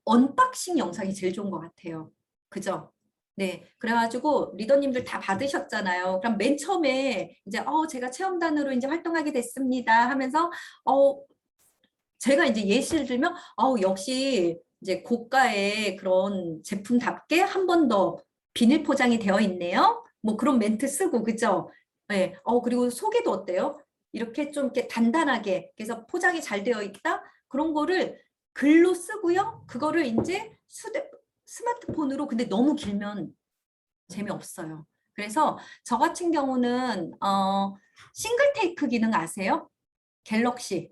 언박싱 영상이 제일 좋은 것 같아요. 그죠? 네. 그래가지고 리더님들 다 받으셨잖아요. 그럼 맨 처음에 이제 제가 체험단으로 이제 활동하게 됐습니다 하면서 제가 이제 예시를 들면 역시 이제 고가의 그런 제품답게 한 번 더 비닐 포장이 되어 있네요. 뭐 그런 멘트 쓰고 그죠? 네. 그리고 소개도 어때요? 이렇게 좀 이렇게 단단하게 그래서 포장이 잘 되어 있다. 그런 거를 글로 쓰고요. 그거를 이제 스마트폰으로 근데 너무 길면 재미없어요. 그래서 저 같은 경우는 싱글 테이크 기능 아세요? 갤럭시.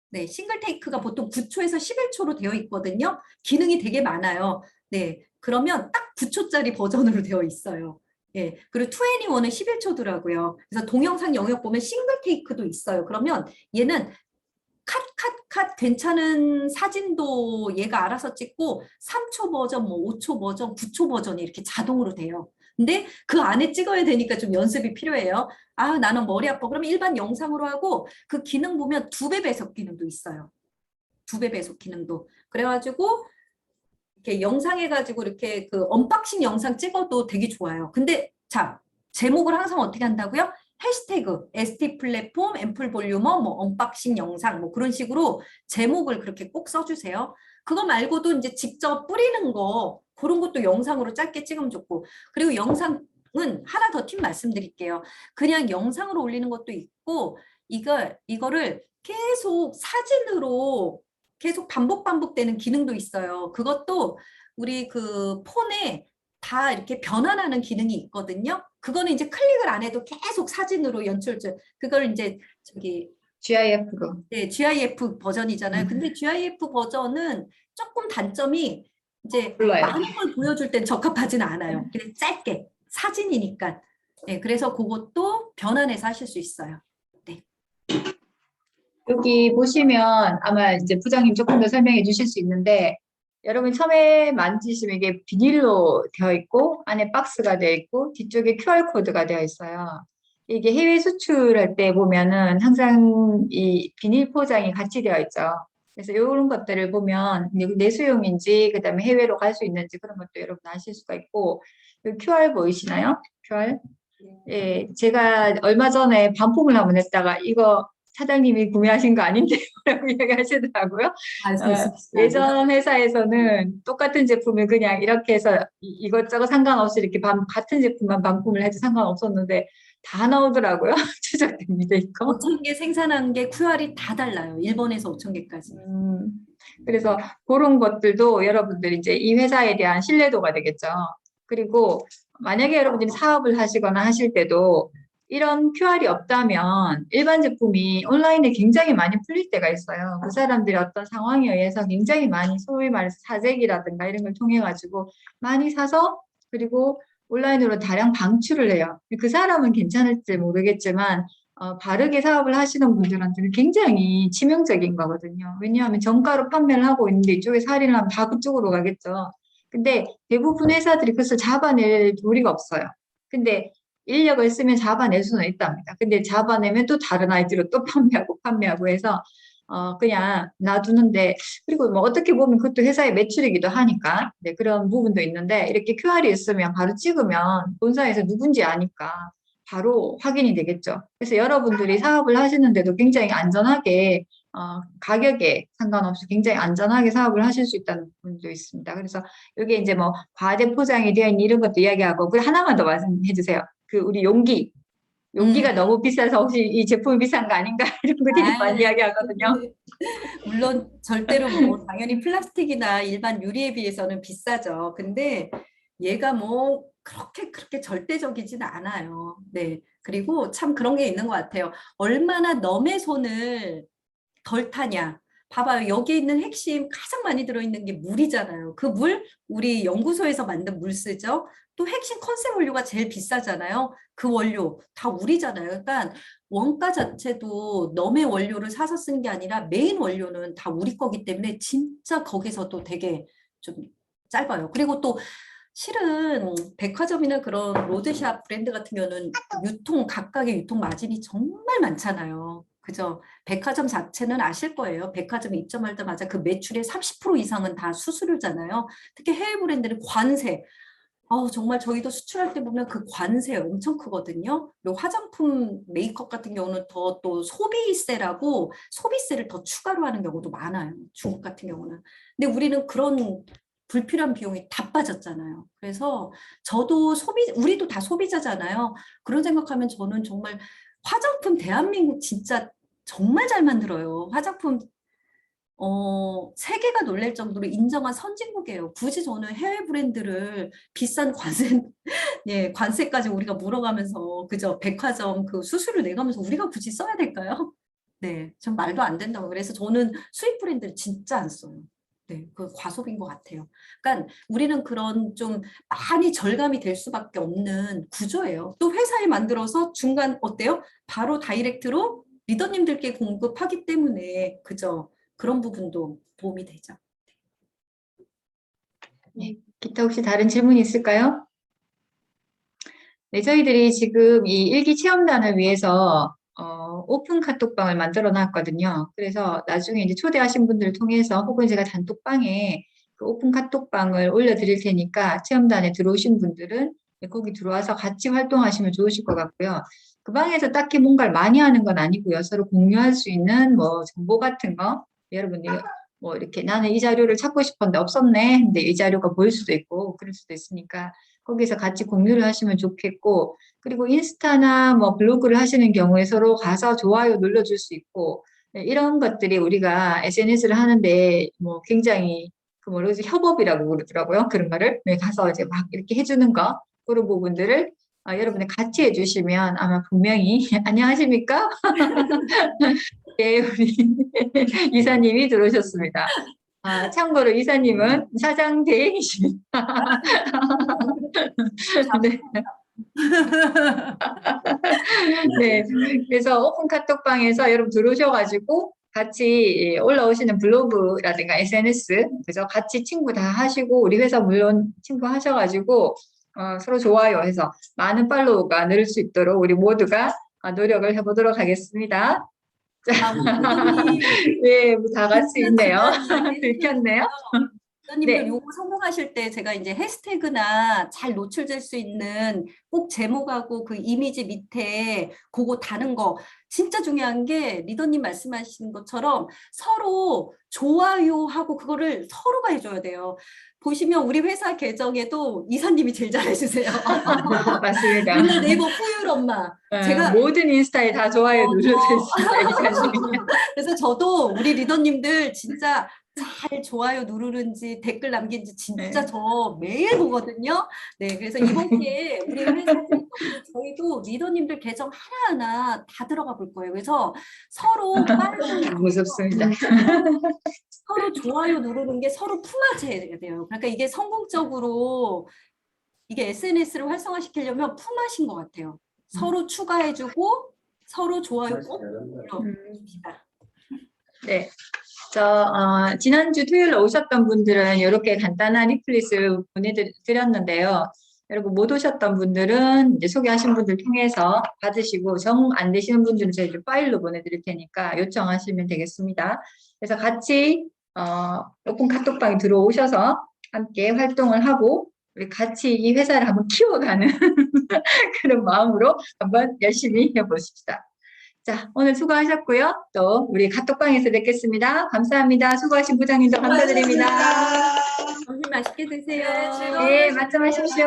네, 싱글 테이크가 보통 9초에서 11초로 되어 있거든요. 기능이 되게 많아요. 네, 그러면 딱 9초짜리 버전으로 되어 있어요. 예, 그리고 2NE1은 11초더라고요. 그래서 동영상 영역 보면 싱글 테이크도 있어요. 그러면 얘는 컷 괜찮은 사진도 얘가 알아서 찍고 3초 버전, 뭐 5초 버전, 9초 버전이 이렇게 자동으로 돼요. 근데 그 안에 찍어야 되니까 좀 연습이 필요해요. 아, 나는 머리 아파. 그러면 일반 영상으로 하고 그 기능 보면 2배 배속 기능도 있어요. 2배 배속 기능도. 그래가지고 이렇게 영상 해가지고 이렇게 그 언박싱 영상 찍어도 되게 좋아요. 근데 자, 제목을 항상 어떻게 한다고요? 해시태그 ST 플랫폼, 앰플 볼유머, 뭐 언박싱 영상 뭐 그런 식으로 제목을 그렇게 꼭 써주세요. 그거 말고도 이제 직접 뿌리는 거 그런 것도 영상으로 짧게 찍으면 좋고 그리고 영상은 하나 더 팁 말씀드릴게요. 그냥 영상으로 올리는 것도 있고 이거를 계속 사진으로 계속 반복되는 기능도 있어요. 그것도 우리 그 폰에 다 이렇게 변환하는 기능이 있거든요. 그거는 이제 클릭을 안 해도 계속 사진으로 그걸 이제 저기 GIF로. 네, GIF 버전이잖아요. 근데 GIF 버전은 조금 단점이 이제 몰라요. 많은 걸 보여줄 땐 적합하지는 않아요. 그냥 짧게 사진이니까. 네, 그래서 그것도 변환해서 하실 수 있어요. 네. 여기 보시면 아마 이제 부장님 조금 더 설명해 주실 수 있는데 여러분 처음에 만지시면 이게 비닐로 되어 있고 안에 박스가 되어 있고 뒤쪽에 QR코드가 되어 있어요. 이게 해외 수출할 때 보면은 항상 이 비닐 포장이 같이 되어 있죠. 그래서 이런 것들을 보면 내수용인지 그다음에 해외로 갈 수 있는지 그런 것도 여러분 아실 수가 있고 여기 QR 보이시나요? QR? 예, 제가 얼마 전에 반품을 한번 했다가 이거 사장님이 구매하신 거 아닌데요? 라고 이야기하시더라고요. 예전 회사에서는 똑같은 제품을 그냥 이렇게 해서 이것저것 상관없이 이렇게 같은 제품만 반품을 해도 상관없었는데 다 나오더라고요. 추적됩니다, 이거. 5천 개 생산한 게 QR이 다 달라요. 1번에서 5천 개까지. 그래서 그런 것들도 여러분들이 이제 이 회사에 대한 신뢰도가 되겠죠. 그리고 만약에 여러분들이 사업을 하시거나 하실 때도 이런 QR이 없다면 일반 제품이 온라인에 굉장히 많이 풀릴 때가 있어요. 그 사람들이 어떤 상황에 의해서 굉장히 많이 소위 말해서 사재기라든가 이런 걸 통해 가지고 많이 사서 그리고 온라인으로 다량 방출을 해요. 그 사람은 괜찮을지 모르겠지만 바르게 사업을 하시는 분들한테는 굉장히 치명적인 거거든요. 왜냐하면 정가로 판매를 하고 있는데 이쪽에서 할인을 하면 다 그쪽으로 가겠죠. 근데 대부분 회사들이 그것을 잡아낼 도리가 없어요. 근데 인력을 쓰면 잡아낼 수는 있답니다. 근데 잡아내면 또 다른 아이디로 또 판매하고 해서 그냥 놔두는데 그리고 뭐 어떻게 보면 그것도 회사의 매출이기도 하니까 네, 그런 부분도 있는데 이렇게 QR이 있으면 바로 찍으면 본사에서 누군지 아니까 바로 확인이 되겠죠. 그래서 여러분들이 사업을 하시는데도 굉장히 안전하게 가격에 상관없이 굉장히 안전하게 사업을 하실 수 있다는 부분도 있습니다. 그래서 여기 이제 뭐 과대 포장이 되어 있는 이런 것도 이야기하고 그 하나만 더 말씀해 주세요. 그 우리 용기가 너무 비싸서 혹시 이 제품이 비싼 거 아닌가 이런 것들이 많이 이야기하거든요. 물론 절대로 뭐 당연히 플라스틱이나 일반 유리에 비해서는 비싸죠. 근데 얘가 뭐 그렇게 절대적이진 않아요. 네. 그리고 참 그런 게 있는 것 같아요. 얼마나 너의 손을 덜 타냐. 봐봐요. 여기 있는 핵심 가장 많이 들어있는 게 물이잖아요. 그 물, 우리 연구소에서 만든 물 쓰죠. 또 핵심 컨셉 원료가 제일 비싸잖아요. 그 원료 다 우리잖아요. 그러니까 원가 자체도 너의 원료를 사서 쓰는 게 아니라 메인 원료는 다 우리 거기 때문에 진짜 거기서도 되게 좀 짧아요. 그리고 또 실은 백화점이나 그런 로드샵 브랜드 같은 경우는 각각의 유통 마진이 정말 많잖아요. 그죠? 백화점 자체는 아실 거예요. 백화점 입점하자마자 그 매출의 30% 이상은 다 수수료잖아요. 특히 해외 브랜드는 관세. 정말 저희도 수출할 때 보면 그 관세 엄청 크거든요. 그리고 화장품 메이크업 같은 경우는 더 또 소비세라고 소비세를 더 추가로 하는 경우도 많아요. 중국 같은 경우는. 근데 우리는 그런 불필요한 비용이 다 빠졌잖아요. 그래서 우리도 다 소비자잖아요. 그런 생각하면 저는 정말 화장품 대한민국 진짜 정말 잘 만들어요. 화장품 세계가 놀랄 정도로 인정한 선진국이에요. 굳이 저는 해외 브랜드를 비싼 관세, 예, 관세까지 우리가 물어가면서 그저 백화점 그 수수료 내가면서 우리가 굳이 써야 될까요? 네, 전 말도 안 된다고. 그래서 저는 수입 브랜드를 진짜 안 써요. 네, 그 과소비인 것 같아요. 그러니까 우리는 그런 좀 많이 절감이 될 수밖에 없는 구조예요. 또 회사에 만들어서 중간 어때요? 바로 다이렉트로 리더님들께 공급하기 때문에 그죠? 그런 부분도 도움이 되죠. 네, 기타 혹시 다른 질문이 있을까요? 네, 저희들이 지금 이 일기 체험단을 위해서 오픈 카톡방을 만들어 놨거든요. 그래서 나중에 이제 초대하신 분들을 통해서 혹은 제가 단톡방에 그 오픈 카톡방을 올려드릴 테니까 체험단에 들어오신 분들은 거기 들어와서 같이 활동하시면 좋으실 것 같고요. 그 방에서 딱히 뭔가를 많이 하는 건 아니고요. 서로 공유할 수 있는 뭐 정보 같은 거 여러분이 뭐 이렇게 나는 이 자료를 찾고 싶었는데 없었네. 근데 이 자료가 보일 수도 있고 그럴 수도 있으니까 거기서 같이 공유를 하시면 좋겠고 그리고 인스타나 뭐 블로그를 하시는 경우에 서로 가서 좋아요 눌러줄 수 있고 네, 이런 것들이 우리가 SNS를 하는데 뭐 굉장히 그 뭐라 그러지 협업이라고 그러더라고요. 그런 거를 네, 가서 이제 막 이렇게 해주는 거 그런 부분들을 여러분이 같이 해주시면 아마 분명히 안녕하십니까? 네, 우리 이사님이 들어오셨습니다. 참고로 이사님은 사장 대행이십니다. 네, 네. 그래서 오픈 카톡방에서 여러분 들어오셔가지고 같이 올라오시는 블로그라든가 SNS, 그래서 같이 친구 다 하시고, 우리 회사 물론 친구 하셔가지고, 서로 좋아요 해서 많은 팔로우가 늘 수 있도록 우리 모두가 노력을 해보도록 하겠습니다. 우리 리더님 네, 다 같이 있네요. 많이 들켰네요. 해주셨어요. 리더님들 네. 요거 성공하실 때 제가 이제 해시태그나 잘 노출될 수 있는 꼭 제목하고 그 이미지 밑에 그거 다는 거 진짜 중요한 게 리더님 말씀하신 것처럼 서로 좋아요하고 그거를 서로가 해줘야 돼요. 보시면 우리 회사 계정에도 이사님이 제일 잘해주세요. 맞습니다. 맨날 네이버 후율 엄마. 제가 모든 인스타에 다 좋아요 눌러주셨습니다, 이사님이. 그래서 저도 우리 리더님들 진짜 잘 좋아요 누르는지 댓글 남긴지 진짜 네. 저 매일 보거든요. 네, 그래서 이번 기회에 우리 회사에서도 저희도 리더님들 계정 하나하나 다 들어가 볼 거예요. 그래서 서로 빨리 무섭습니다. 서로 좋아요 누르는 게 서로 품앗이해야 돼요. 그러니까 이게 성공적으로 이게 SNS를 활성화시키려면 품앗인 것 같아요. 서로 추가해주고 서로 좋아요 꼭 눌러줍시다. 네. 지난주 토요일 오셨던 분들은 이렇게 간단한 리플릿을 보내드렸는데요. 여러분 못 오셨던 분들은 이제 소개하신 분들 통해서 받으시고 정 안 되시는 분들은 저희 파일로 보내드릴 테니까 요청하시면 되겠습니다. 그래서 같이 오픈 카톡방에 들어오셔서 함께 활동을 하고 우리 같이 이 회사를 한번 키워가는 그런 마음으로 한번 열심히 해보십시다. 자, 오늘 수고하셨고요. 또 우리 카톡방에서 뵙겠습니다. 감사합니다. 수고하신 부장님도 감사드립니다. 점심 맛있게 드세요. 네, 말씀하십시오.